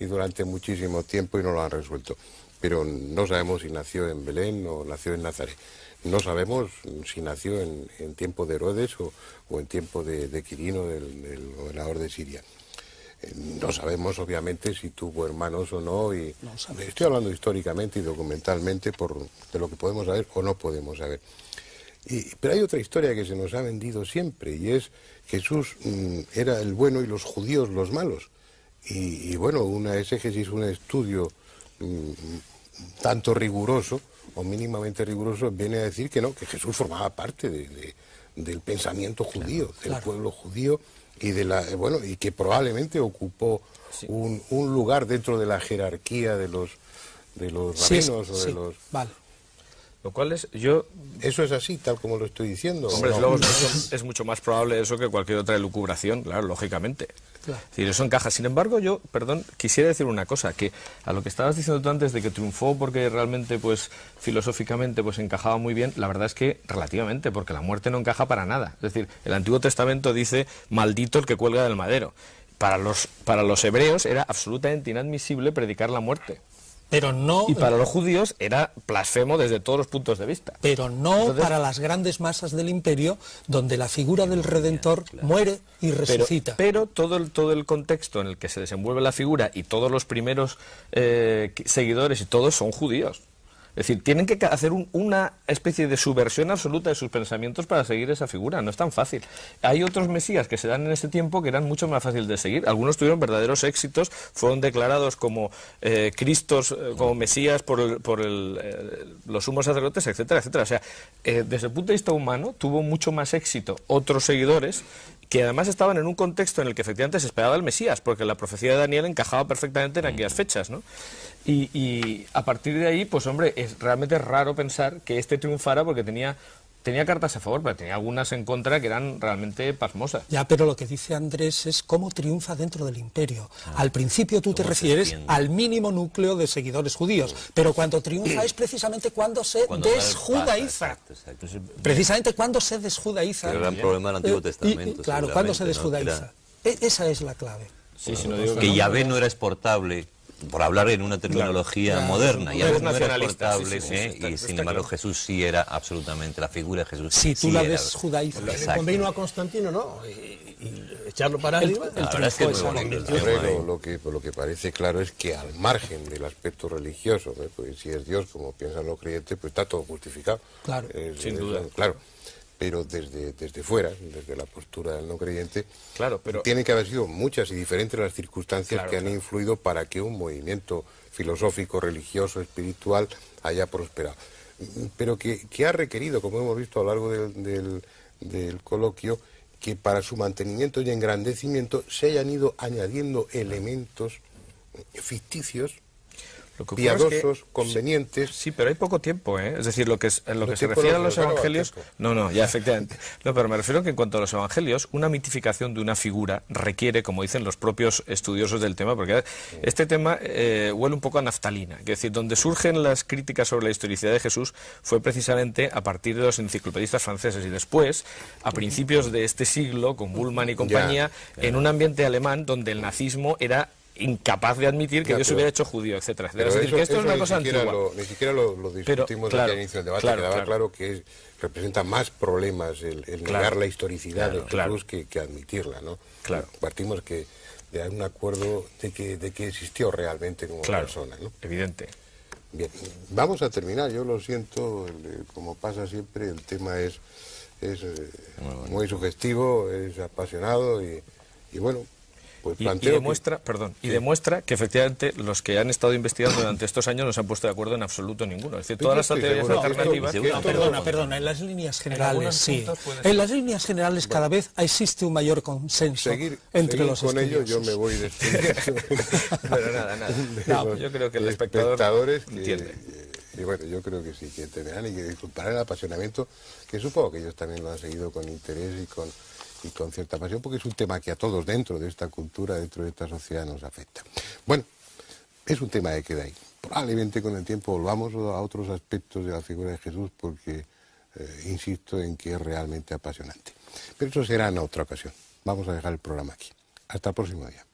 y durante muchísimo tiempo y no lo han resuelto. Pero no sabemos si nació en Belén o nació en Nazaret. No sabemos si nació en tiempo de Herodes o en tiempo de Quirino, del gobernador de Siria. No sabemos, obviamente, si tuvo hermanos o no, y estoy hablando históricamente y documentalmente de lo que podemos saber o no podemos saber. Pero hay otra historia que se nos ha vendido siempre, y es Jesús era el bueno y los judíos los malos. Y bueno, una exégesis, un estudio tanto riguroso o mínimamente riguroso viene a decir que no, que Jesús formaba parte del pensamiento judío, del pueblo judío, y que probablemente ocupó un lugar dentro de la jerarquía de los rabinos o de los... Vale. Lo cual es, yo... ¿Eso es así, tal como lo estoy diciendo? Hombre, ¿o no? luego es mucho más probable eso que cualquier otra elucubración, claro, lógicamente. Claro. Es decir, eso encaja. Sin embargo, yo, perdón, quisiera decir una cosa, que a lo que estabas diciendo tú antes de que triunfó porque realmente, pues, filosóficamente, pues, encajaba muy bien, la verdad es que relativamente, porque la muerte no encaja para nada. Es decir, el Antiguo Testamento dice, maldito el que cuelga del madero. Para los hebreos era absolutamente inadmisible predicar la muerte. Pero no, Y para los judíos era blasfemo desde todos los puntos de vista. pero no Entonces, para las grandes masas del imperio, donde la figura del Redentor muere y resucita. Pero todo el contexto en el que se desenvuelve la figura y todos los primeros seguidores y todos son judíos. Es decir, tienen que hacer una especie de subversión absoluta de sus pensamientos para seguir esa figura. No es tan fácil. Hay otros mesías que se dan en ese tiempo que eran mucho más fáciles de seguir. Algunos tuvieron verdaderos éxitos, fueron declarados como Cristos, como mesías por los sumos sacerdotes, etcétera, etcétera. O sea, desde el punto de vista humano, tuvo mucho más éxito otros seguidores que además estaban en un contexto en el que efectivamente se esperaba el Mesías, porque la profecía de Daniel encajaba perfectamente en aquellas fechas, ¿no? Y a partir de ahí, pues hombre, es realmente raro pensar que este triunfara porque tenía cartas a favor, pero tenía algunas en contra que eran realmente pasmosas. Ya, pero lo que dice Andrés es cómo triunfa dentro del imperio. Al principio tú te refieres al mínimo núcleo de seguidores judíos, pero cuando triunfa es precisamente cuando se desjudaiza. Exacto. Precisamente cuando se desjudaiza. El gran problema del Antiguo Testamento. Claro, cuando se seguramente, ¿no? desjudaiza. Esa es la clave. Sí, si no digo Que Yahvé no era exportable, por hablar en una terminología moderna, Yahvé no era nacionalista, exportable, y sin embargo Jesús sí era absolutamente, la figura de Jesús Si tú sí la era. desjudaizas. Exacto. Convino a Constantino, ¿no? Y echarlo para arriba. La verdad es que triunfo es muy es bonito. Hombre, lo que parece claro es que al margen del aspecto religioso, pues si es Dios, como piensan los creyentes, pues está todo justificado. Claro. Sin duda. Claro. Pero desde fuera, desde la postura del no creyente, Claro, pero... tienen que haber sido muchas y diferentes las circunstancias Claro, que han influido para que un movimiento filosófico, religioso, espiritual haya prosperado. Pero que ha requerido, como hemos visto a lo largo del coloquio, que para su mantenimiento y engrandecimiento se hayan ido añadiendo elementos ficticios, Lo que ocurre piadosos, es que, convenientes. Sí, pero hay poco tiempo, ¿eh? Es decir, en lo que se tiempo refiere a no, los claro, evangelios... tiempo. No, ya, efectivamente. No, pero me refiero que en cuanto a los evangelios, una mitificación de una figura requiere, como dicen los propios estudiosos del tema, porque este tema huele un poco a naftalina. Es decir, donde surgen las críticas sobre la historicidad de Jesús fue precisamente a partir de los enciclopedistas franceses y después, a principios de este siglo, con Bullmann y compañía, en un ambiente alemán donde el nazismo era incapaz de admitir que Dios hubiera hecho judío, etcétera, etcétera. Es decir, que esto es una cosa antigua. Ni siquiera lo discutimos claro, aquí al inicio del debate, claro, quedaba claro. claro que representa más problemas el negar la historicidad de Jesús claro. que admitirla, ¿no? Claro. Partimos de un acuerdo de que existió realmente como persona, ¿no? Evidente. Bien, vamos a terminar, yo lo siento, como pasa siempre, el tema es muy sugestivo, es apasionado y bueno, pues Y planteo demuestra que efectivamente los que han estado investigando durante estos años no se han puesto de acuerdo en absoluto ninguno. Es decir, todas las teorías alternativas... Perdona, en las líneas generales sí. puntos puede ser. En las líneas generales cada vez existe un mayor consenso entre los con ello, yo estudiosos. me voy despidiendo. Pero nada. No, yo creo que el espectadores entiende. Y bueno, yo creo que sí, que entenderán y que disfrutarán el apasionamiento, que supongo que ellos también lo han seguido con interés y con cierta pasión, porque es un tema que a todos dentro de esta cultura, dentro de esta sociedad nos afecta. Bueno, es un tema que queda ahí. Probablemente con el tiempo volvamos a otros aspectos de la figura de Jesús, porque insisto en que es realmente apasionante. Pero eso será en otra ocasión. Vamos a dejar el programa aquí. Hasta el próximo día.